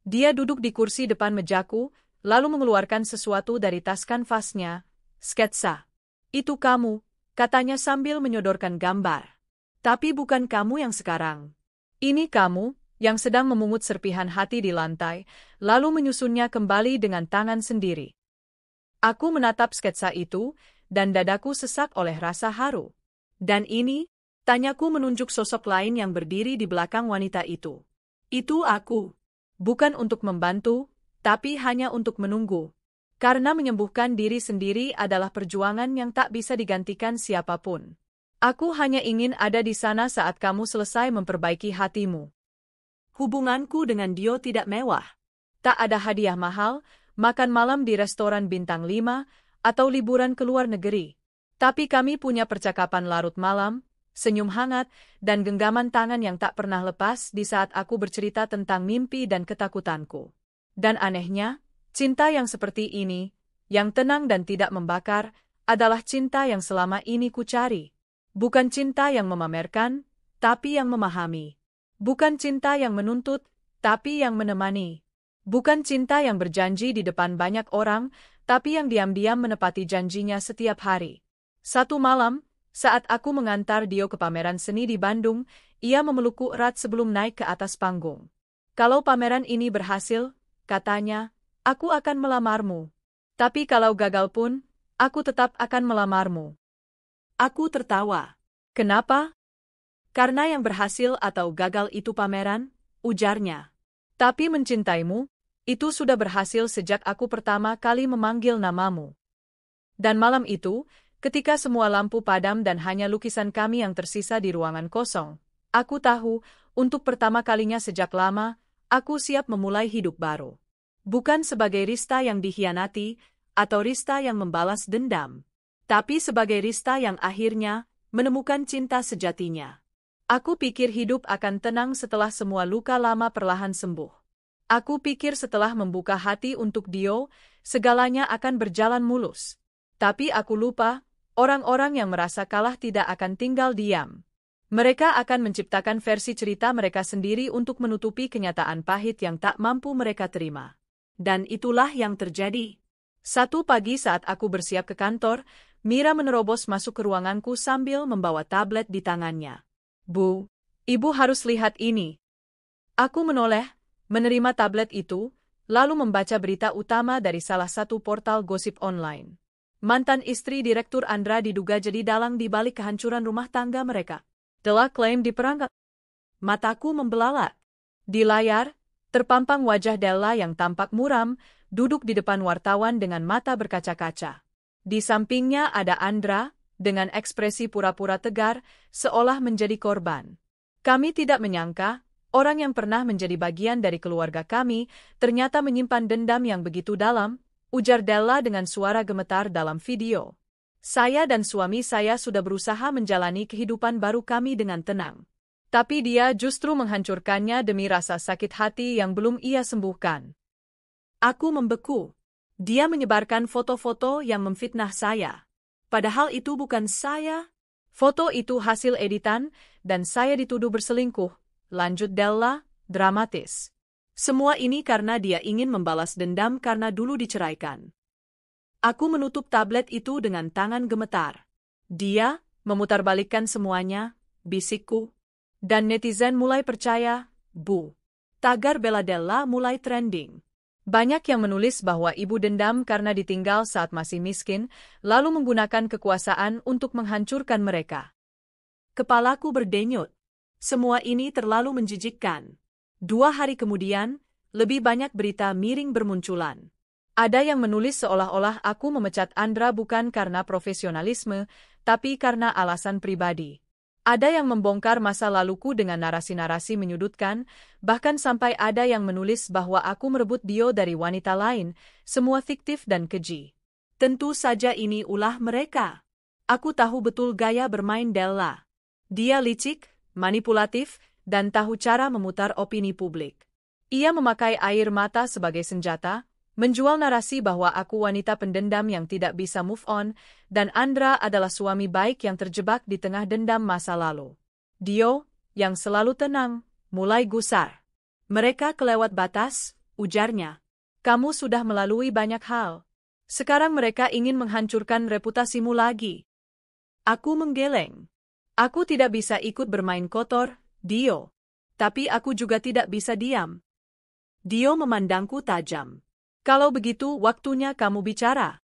Dia duduk di kursi depan mejaku, lalu mengeluarkan sesuatu dari tas kanvasnya. Sketsa. Itu kamu, katanya sambil menyodorkan gambar. Tapi bukan kamu yang sekarang. Ini kamu, yang sedang memungut serpihan hati di lantai, lalu menyusunnya kembali dengan tangan sendiri. Aku menatap sketsa itu, dan dadaku sesak oleh rasa haru. Dan ini, tanyaku menunjuk sosok lain yang berdiri di belakang wanita itu. Itu aku. Bukan untuk membantu, tapi hanya untuk menunggu. Karena menyembuhkan diri sendiri adalah perjuangan yang tak bisa digantikan siapapun. Aku hanya ingin ada di sana saat kamu selesai memperbaiki hatimu. Hubunganku dengan Dio tidak mewah. Tak ada hadiah mahal, makan malam di restoran bintang 5, atau liburan ke luar negeri. Tapi kami punya percakapan larut malam, senyum hangat, dan genggaman tangan yang tak pernah lepas di saat aku bercerita tentang mimpi dan ketakutanku. Dan anehnya, cinta yang seperti ini, yang tenang dan tidak membakar, adalah cinta yang selama ini kucari. Bukan cinta yang memamerkan, tapi yang memahami. Bukan cinta yang menuntut, tapi yang menemani. Bukan cinta yang berjanji di depan banyak orang, tapi yang diam-diam menepati janjinya setiap hari. Satu malam, saat aku mengantar Dio ke pameran seni di Bandung, ia memelukku erat sebelum naik ke atas panggung. Kalau pameran ini berhasil, katanya, aku akan melamarmu. Tapi kalau gagal pun, aku tetap akan melamarmu. Aku tertawa. Kenapa? Karena yang berhasil atau gagal itu pameran, ujarnya. Tapi mencintaimu, itu sudah berhasil sejak aku pertama kali memanggil namamu. Dan malam itu, ketika semua lampu padam dan hanya lukisan kami yang tersisa di ruangan kosong, aku tahu, untuk pertama kalinya sejak lama, aku siap memulai hidup baru. Bukan sebagai Rista yang dikhianati, atau Rista yang membalas dendam, tapi sebagai Rista yang akhirnya menemukan cinta sejatinya. Aku pikir hidup akan tenang setelah semua luka lama perlahan sembuh. Aku pikir setelah membuka hati untuk Dio, segalanya akan berjalan mulus. Tapi aku lupa, orang-orang yang merasa kalah tidak akan tinggal diam. Mereka akan menciptakan versi cerita mereka sendiri untuk menutupi kenyataan pahit yang tak mampu mereka terima. Dan itulah yang terjadi. Satu pagi saat aku bersiap ke kantor, Mira menerobos masuk ke ruanganku sambil membawa tablet di tangannya. Bu, ibu harus lihat ini. Aku menoleh, menerima tablet itu, lalu membaca berita utama dari salah satu portal gosip online. Mantan istri Direktur Andra diduga jadi dalang di balik kehancuran rumah tangga mereka. Telah klaim diperangkap. Mataku membelalak. Di layar, terpampang wajah Della yang tampak muram, duduk di depan wartawan dengan mata berkaca-kaca. Di sampingnya ada Andra, dengan ekspresi pura-pura tegar, seolah menjadi korban. Kami tidak menyangka, orang yang pernah menjadi bagian dari keluarga kami, ternyata menyimpan dendam yang begitu dalam, ujar Della dengan suara gemetar dalam video. Saya dan suami saya sudah berusaha menjalani kehidupan baru kami dengan tenang. Tapi dia justru menghancurkannya demi rasa sakit hati yang belum ia sembuhkan. Aku membeku. Dia menyebarkan foto-foto yang memfitnah saya. Padahal itu bukan saya. Foto itu hasil editan, dan saya dituduh berselingkuh, lanjut Della, dramatis. Semua ini karena dia ingin membalas dendam karena dulu diceraikan. Aku menutup tablet itu dengan tangan gemetar. Dia memutarbalikkan semuanya, bisikku. Dan netizen mulai percaya, Bu. Tagar bela Della mulai trending. Banyak yang menulis bahwa ibu dendam karena ditinggal saat masih miskin, lalu menggunakan kekuasaan untuk menghancurkan mereka. Kepalaku berdenyut. Semua ini terlalu menjijikkan. 2 hari kemudian, lebih banyak berita miring bermunculan. Ada yang menulis seolah-olah aku memecat Andra bukan karena profesionalisme, tapi karena alasan pribadi. Ada yang membongkar masa laluku dengan narasi-narasi menyudutkan, bahkan sampai ada yang menulis bahwa aku merebut Dio dari wanita lain, semua fiktif dan keji. Tentu saja ini ulah mereka. Aku tahu betul gaya bermain Della. Dia licik, manipulatif, dan tahu cara memutar opini publik. Ia memakai air mata sebagai senjata, menjual narasi bahwa aku wanita pendendam yang tidak bisa move on, dan Andra adalah suami baik yang terjebak di tengah dendam masa lalu. Dio, yang selalu tenang, mulai gusar. Mereka kelewat batas, ujarnya. Kamu sudah melalui banyak hal. Sekarang mereka ingin menghancurkan reputasimu lagi. Aku menggeleng. Aku tidak bisa ikut bermain kotor, Dio. Tapi aku juga tidak bisa diam. Dio memandangku tajam. Kalau begitu, waktunya kamu bicara.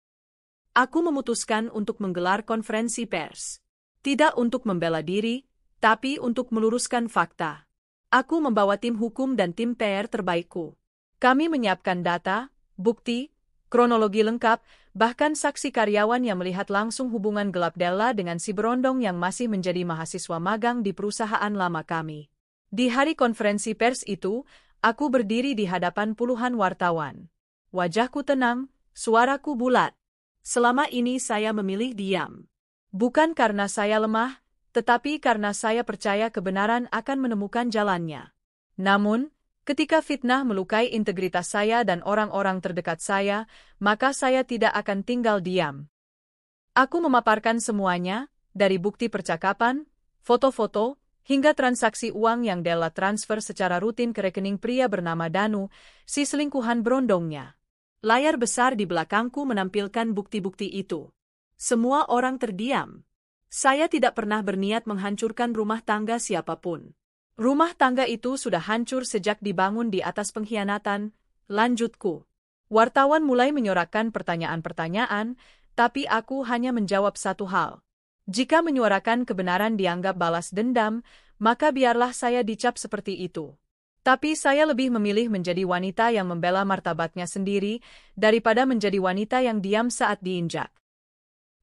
Aku memutuskan untuk menggelar konferensi pers. Tidak untuk membela diri, tapi untuk meluruskan fakta. Aku membawa tim hukum dan tim PR terbaikku. Kami menyiapkan data, bukti, kronologi lengkap, bahkan saksi karyawan yang melihat langsung hubungan gelap Della dengan si berondong yang masih menjadi mahasiswa magang di perusahaan lama kami. Di hari konferensi pers itu, aku berdiri di hadapan puluhan wartawan. Wajahku tenang, suaraku bulat. Selama ini saya memilih diam. Bukan karena saya lemah, tetapi karena saya percaya kebenaran akan menemukan jalannya. Namun, ketika fitnah melukai integritas saya dan orang-orang terdekat saya, maka saya tidak akan tinggal diam. Aku memaparkan semuanya, dari bukti percakapan, foto-foto, hingga transaksi uang yang Della transfer secara rutin ke rekening pria bernama Danu, si selingkuhan berondongnya. Layar besar di belakangku menampilkan bukti-bukti itu. Semua orang terdiam. Saya tidak pernah berniat menghancurkan rumah tangga siapapun. Rumah tangga itu sudah hancur sejak dibangun di atas pengkhianatan, lanjutku. Wartawan mulai menyorakan pertanyaan-pertanyaan, tapi aku hanya menjawab satu hal. Jika menyuarakan kebenaran dianggap balas dendam, maka biarlah saya dicap seperti itu. Tapi saya lebih memilih menjadi wanita yang membela martabatnya sendiri, daripada menjadi wanita yang diam saat diinjak.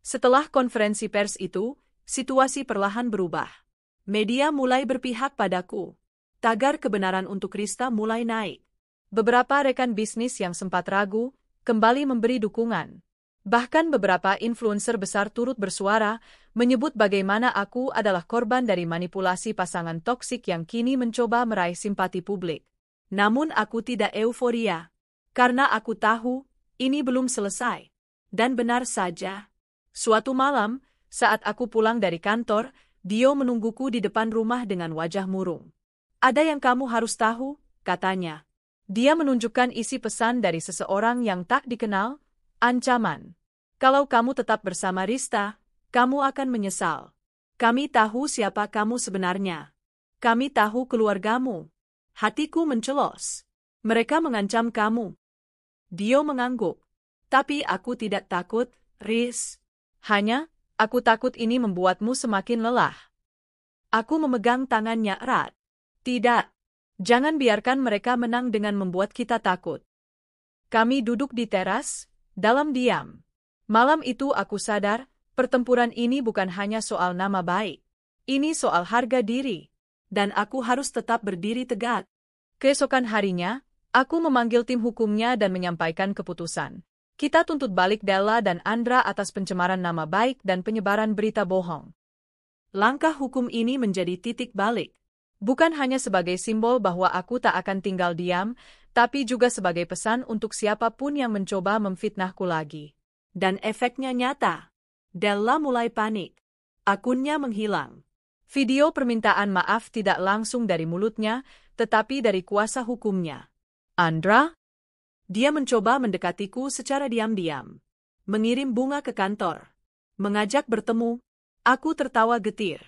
Setelah konferensi pers itu, situasi perlahan berubah. Media mulai berpihak padaku. Tagar kebenaran untuk Rista mulai naik. Beberapa rekan bisnis yang sempat ragu, kembali memberi dukungan. Bahkan beberapa influencer besar turut bersuara, menyebut bagaimana aku adalah korban dari manipulasi pasangan toksik yang kini mencoba meraih simpati publik. Namun aku tidak euforia. Karena aku tahu, ini belum selesai. Dan benar saja. Suatu malam, saat aku pulang dari kantor, Dio menungguku di depan rumah dengan wajah murung. Ada yang kamu harus tahu, katanya. Dia menunjukkan isi pesan dari seseorang yang tak dikenal, ancaman. Kalau kamu tetap bersama Rista, kamu akan menyesal. Kami tahu siapa kamu sebenarnya. Kami tahu keluargamu. Hatiku mencelos. Mereka mengancam kamu. Dio mengangguk. Tapi aku tidak takut, Riz. Hanya, aku takut ini membuatmu semakin lelah. Aku memegang tangannya erat. Tidak. Jangan biarkan mereka menang dengan membuat kita takut. Kami duduk di teras, dalam diam. Malam itu aku sadar, pertempuran ini bukan hanya soal nama baik. Ini soal harga diri. Dan aku harus tetap berdiri tegak. Keesokan harinya, aku memanggil tim hukumnya dan menyampaikan keputusan. Kita tuntut balik Della dan Andra atas pencemaran nama baik dan penyebaran berita bohong. Langkah hukum ini menjadi titik balik. Bukan hanya sebagai simbol bahwa aku tak akan tinggal diam, tapi juga sebagai pesan untuk siapapun yang mencoba memfitnahku lagi. Dan efeknya nyata. Della mulai panik. Akunnya menghilang. Video permintaan maaf tidak langsung dari mulutnya, tetapi dari kuasa hukumnya. Andra? Dia mencoba mendekatiku secara diam-diam. Mengirim bunga ke kantor. Mengajak bertemu. Aku tertawa getir.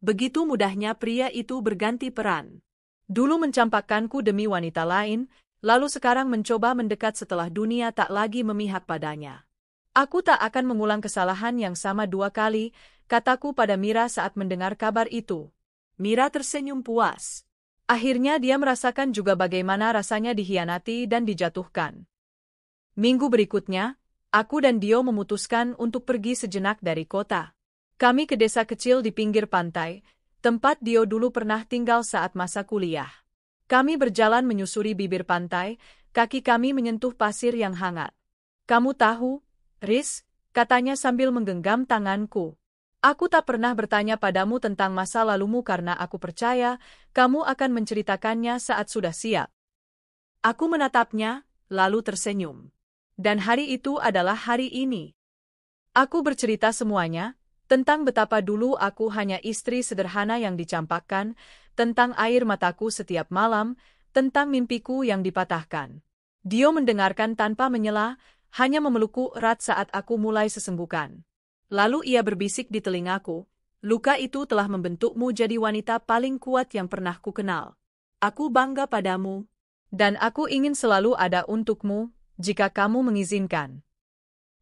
Begitu mudahnya pria itu berganti peran. Dulu mencampakkanku demi wanita lain, lalu sekarang mencoba mendekat setelah dunia tak lagi memihak padanya. Aku tak akan mengulang kesalahan yang sama dua kali, kataku pada Mira saat mendengar kabar itu. Mira tersenyum puas. Akhirnya dia merasakan juga bagaimana rasanya dikhianati dan dijatuhkan. Minggu berikutnya, aku dan Dio memutuskan untuk pergi sejenak dari kota. Kami ke desa kecil di pinggir pantai, tempat Dio dulu pernah tinggal saat masa kuliah. Kami berjalan menyusuri bibir pantai, kaki kami menyentuh pasir yang hangat. Kamu tahu, Riz, katanya sambil menggenggam tanganku. Aku tak pernah bertanya padamu tentang masa lalumu karena aku percaya kamu akan menceritakannya saat sudah siap. Aku menatapnya, lalu tersenyum. Dan hari itu adalah hari ini. Aku bercerita semuanya, tentang betapa dulu aku hanya istri sederhana yang dicampakkan, tentang air mataku setiap malam, tentang mimpiku yang dipatahkan. Dio mendengarkan tanpa menyela, hanya memelukku erat saat aku mulai sesenggukan. Lalu ia berbisik di telingaku, luka itu telah membentukmu jadi wanita paling kuat yang pernah kukenal. Aku bangga padamu, dan aku ingin selalu ada untukmu, jika kamu mengizinkan.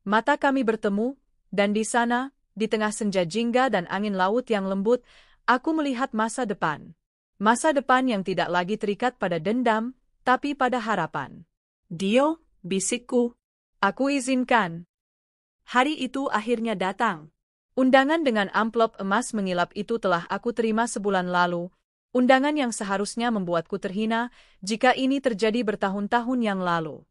Mata kami bertemu, dan di sana, di tengah senja jingga dan angin laut yang lembut, aku melihat masa depan. Masa depan yang tidak lagi terikat pada dendam, tapi pada harapan. Dio, bisikku. Aku izinkan. Hari itu akhirnya datang. Undangan dengan amplop emas mengilap itu telah aku terima sebulan lalu, undangan yang seharusnya membuatku terhina jika ini terjadi bertahun-tahun yang lalu.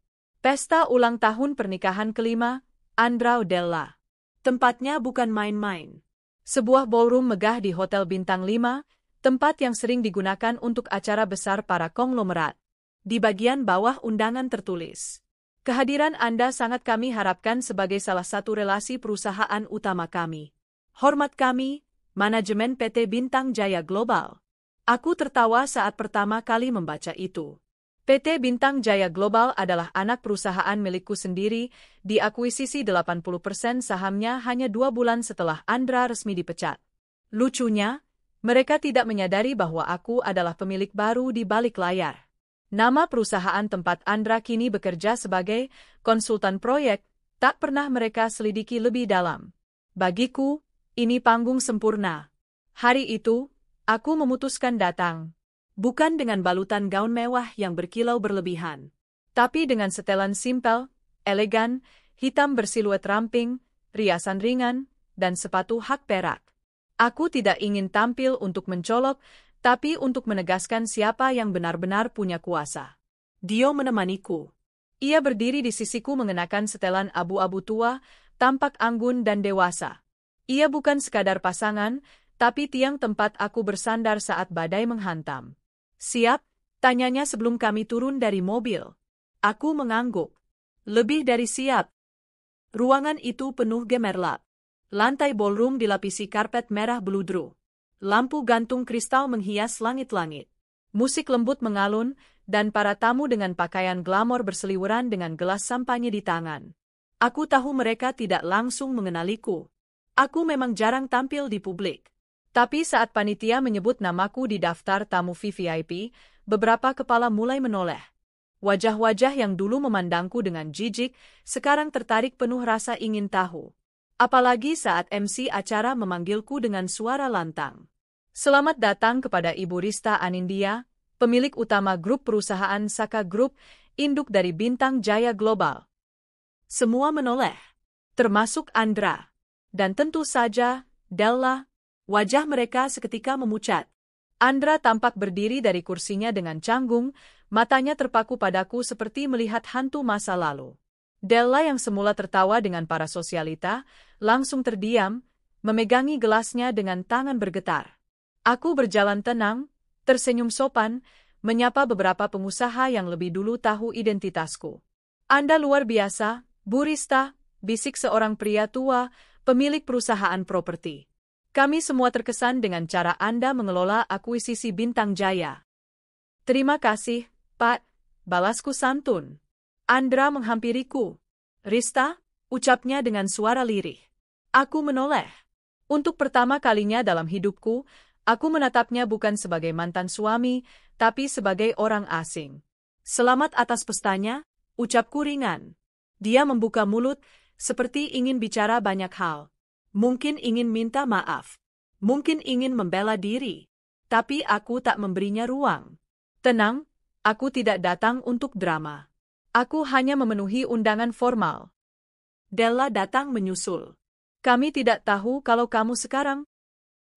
Pesta ulang tahun pernikahan kelima, Andra Della. Tempatnya bukan main-main. Sebuah ballroom megah di Hotel Bintang 5, tempat yang sering digunakan untuk acara besar para konglomerat. Di bagian bawah undangan tertulis, "Kehadiran Anda sangat kami harapkan sebagai salah satu relasi perusahaan utama kami. Hormat kami, manajemen PT Bintang Jaya Global." Aku tertawa saat pertama kali membaca itu. PT Bintang Jaya Global adalah anak perusahaan milikku sendiri, diakuisisi 80% sahamnya hanya 2 bulan setelah Andra resmi dipecat. Lucunya, mereka tidak menyadari bahwa aku adalah pemilik baru di balik layar. Nama perusahaan tempat Andra kini bekerja sebagai konsultan proyek, tak pernah mereka selidiki lebih dalam. Bagiku, ini panggung sempurna. Hari itu, aku memutuskan datang. Bukan dengan balutan gaun mewah yang berkilau berlebihan, tapi dengan setelan simpel, elegan, hitam bersiluet ramping, riasan ringan, dan sepatu hak perak. Aku tidak ingin tampil untuk mencolok, tapi untuk menegaskan siapa yang benar-benar punya kuasa. Dio menemaniku. Ia berdiri di sisiku mengenakan setelan abu-abu tua, tampak anggun dan dewasa. Ia bukan sekadar pasangan, tapi tiang tempat aku bersandar saat badai menghantam. "Siap?" tanyanya sebelum kami turun dari mobil. Aku mengangguk. Lebih dari siap. Ruangan itu penuh gemerlap. Lantai ballroom dilapisi karpet merah beludru. Lampu gantung kristal menghias langit-langit. Musik lembut mengalun, dan para tamu dengan pakaian glamor berseliweran dengan gelas sampanye di tangan. Aku tahu mereka tidak langsung mengenaliku. Aku memang jarang tampil di publik. Tapi saat panitia menyebut namaku di daftar tamu VVIP, beberapa kepala mulai menoleh. Wajah-wajah yang dulu memandangku dengan jijik, sekarang tertarik penuh rasa ingin tahu. Apalagi saat MC acara memanggilku dengan suara lantang. "Selamat datang kepada Ibu Rista Anindya, pemilik utama grup perusahaan Saka Group, induk dari Bintang Jaya Global." Semua menoleh, termasuk Andra. Dan tentu saja, Della. Wajah mereka seketika memucat. Andra tampak berdiri dari kursinya dengan canggung, matanya terpaku padaku seperti melihat hantu masa lalu. Della yang semula tertawa dengan para sosialita, langsung terdiam, memegangi gelasnya dengan tangan bergetar. Aku berjalan tenang, tersenyum sopan, menyapa beberapa pengusaha yang lebih dulu tahu identitasku. "Anda luar biasa, Bu Rista," bisik seorang pria tua, pemilik perusahaan properti. "Kami semua terkesan dengan cara Anda mengelola akuisisi Bintang Jaya." "Terima kasih, Pak," balasku santun. Andra menghampiriku. "Rista," ucapnya dengan suara lirih. Aku menoleh. Untuk pertama kalinya dalam hidupku, aku menatapnya bukan sebagai mantan suami, tapi sebagai orang asing. "Selamat atas pestanya," ucapku ringan. Dia membuka mulut, seperti ingin bicara banyak hal. Mungkin ingin minta maaf. Mungkin ingin membela diri. Tapi aku tak memberinya ruang. "Tenang, aku tidak datang untuk drama. Aku hanya memenuhi undangan formal." Della datang menyusul. "Kami tidak tahu kalau kamu sekarang."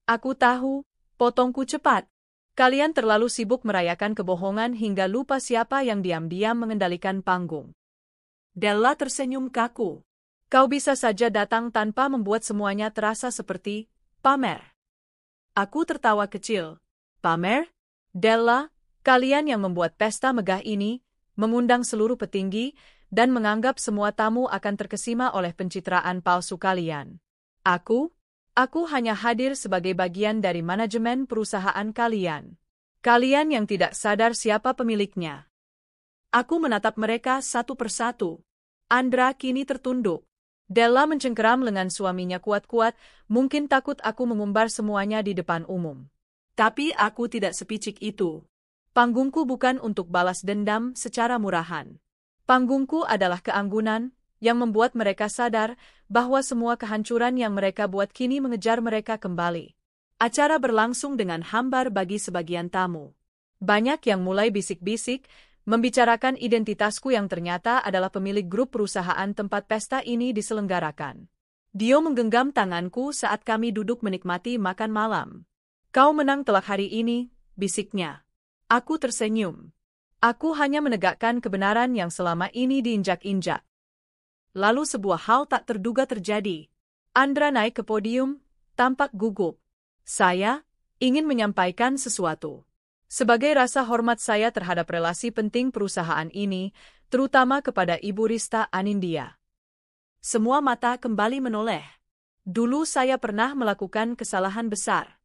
"Aku tahu," potongku cepat. "Kalian terlalu sibuk merayakan kebohongan hingga lupa siapa yang diam-diam mengendalikan panggung." Della tersenyum kaku. "Kau bisa saja datang tanpa membuat semuanya terasa seperti pamer." Aku tertawa kecil. "Pamer? Della, kalian yang membuat pesta megah ini, mengundang seluruh petinggi, dan menganggap semua tamu akan terkesima oleh pencitraan palsu kalian. Aku hanya hadir sebagai bagian dari manajemen perusahaan kalian. Kalian yang tidak sadar siapa pemiliknya. Aku menatap mereka satu persatu. Andra kini tertunduk. Della mencengkeram lengan suaminya kuat-kuat, mungkin takut aku mengumbar semuanya di depan umum. Tapi aku tidak sepicik itu. Panggungku bukan untuk balas dendam secara murahan. Panggungku adalah keanggunan yang membuat mereka sadar bahwa semua kehancuran yang mereka buat kini mengejar mereka kembali. Acara berlangsung dengan hambar bagi sebagian tamu. Banyak yang mulai bisik-bisik, membicarakan identitasku yang ternyata adalah pemilik grup perusahaan tempat pesta ini diselenggarakan. Dio menggenggam tanganku saat kami duduk menikmati makan malam. Kau menang telak hari ini, bisiknya. Aku tersenyum. Aku hanya menegakkan kebenaran yang selama ini diinjak-injak. Lalu sebuah hal tak terduga terjadi. Andra naik ke podium, tampak gugup. Saya ingin menyampaikan sesuatu. Sebagai rasa hormat saya terhadap relasi penting perusahaan ini, terutama kepada Ibu Rista Anindya. Semua mata kembali menoleh. Dulu saya pernah melakukan kesalahan besar.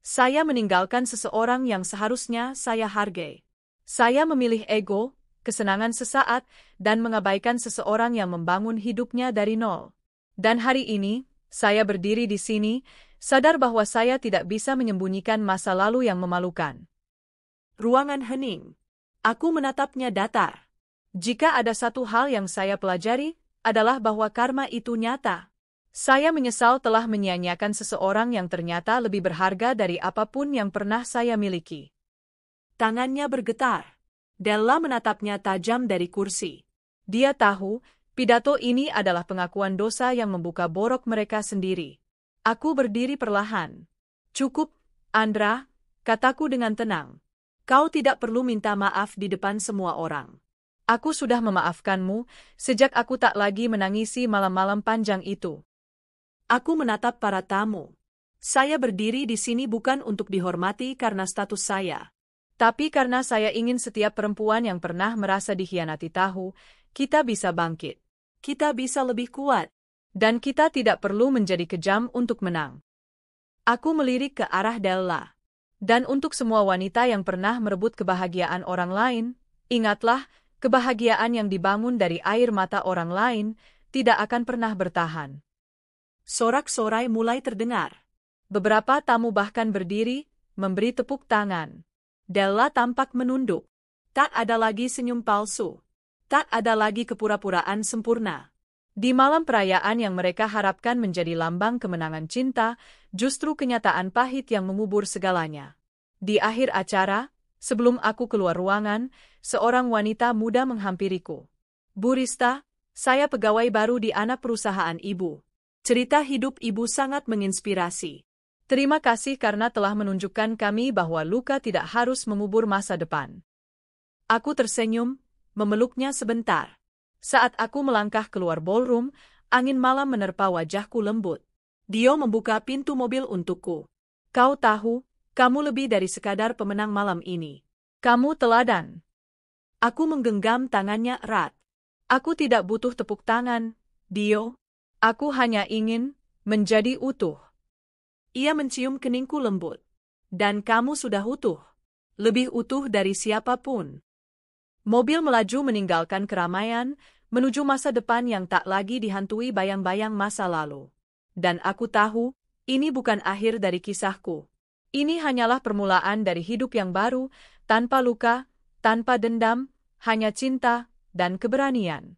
Saya meninggalkan seseorang yang seharusnya saya hargai. Saya memilih ego, kesenangan sesaat, dan mengabaikan seseorang yang membangun hidupnya dari nol. Dan hari ini, saya berdiri di sini, sadar bahwa saya tidak bisa menyembunyikan masa lalu yang memalukan. Ruangan hening. Aku menatapnya datar. Jika ada satu hal yang saya pelajari, adalah bahwa karma itu nyata. Saya menyesal telah menyia-nyiakan seseorang yang ternyata lebih berharga dari apapun yang pernah saya miliki. Tangannya bergetar. Della menatapnya tajam dari kursi. Dia tahu, pidato ini adalah pengakuan dosa yang membuka borok mereka sendiri. Aku berdiri perlahan. Cukup, Andra, kataku dengan tenang. Kau tidak perlu minta maaf di depan semua orang. Aku sudah memaafkanmu sejak aku tak lagi menangisi malam-malam panjang itu. Aku menatap para tamu. Saya berdiri di sini bukan untuk dihormati karena status saya. Tapi karena saya ingin setiap perempuan yang pernah merasa dikhianati tahu, kita bisa bangkit. Kita bisa lebih kuat. Dan kita tidak perlu menjadi kejam untuk menang. Aku melirik ke arah Della. Dan untuk semua wanita yang pernah merebut kebahagiaan orang lain, ingatlah, kebahagiaan yang dibangun dari air mata orang lain tidak akan pernah bertahan. Sorak-sorai mulai terdengar. Beberapa tamu bahkan berdiri, memberi tepuk tangan. Della tampak menunduk. Tak ada lagi senyum palsu. Tak ada lagi kepura-puraan sempurna. Di malam perayaan yang mereka harapkan menjadi lambang kemenangan cinta, justru kenyataan pahit yang mengubur segalanya. Di akhir acara, sebelum aku keluar ruangan, seorang wanita muda menghampiriku. Bu Rista, saya pegawai baru di anak perusahaan ibu. Cerita hidup ibu sangat menginspirasi. Terima kasih karena telah menunjukkan kami bahwa luka tidak harus mengubur masa depan. Aku tersenyum, memeluknya sebentar. Saat aku melangkah keluar ballroom, angin malam menerpa wajahku lembut. Dio membuka pintu mobil untukku. Kau tahu, kamu lebih dari sekadar pemenang malam ini. Kamu teladan. Aku menggenggam tangannya erat. Aku tidak butuh tepuk tangan, Dio. Aku hanya ingin menjadi utuh. Ia mencium keningku lembut. Dan kamu sudah utuh. Lebih utuh dari siapapun. Mobil melaju meninggalkan keramaian, menuju masa depan yang tak lagi dihantui bayang-bayang masa lalu. Dan aku tahu, ini bukan akhir dari kisahku. Ini hanyalah permulaan dari hidup yang baru, tanpa luka, tanpa dendam, hanya cinta dan keberanian.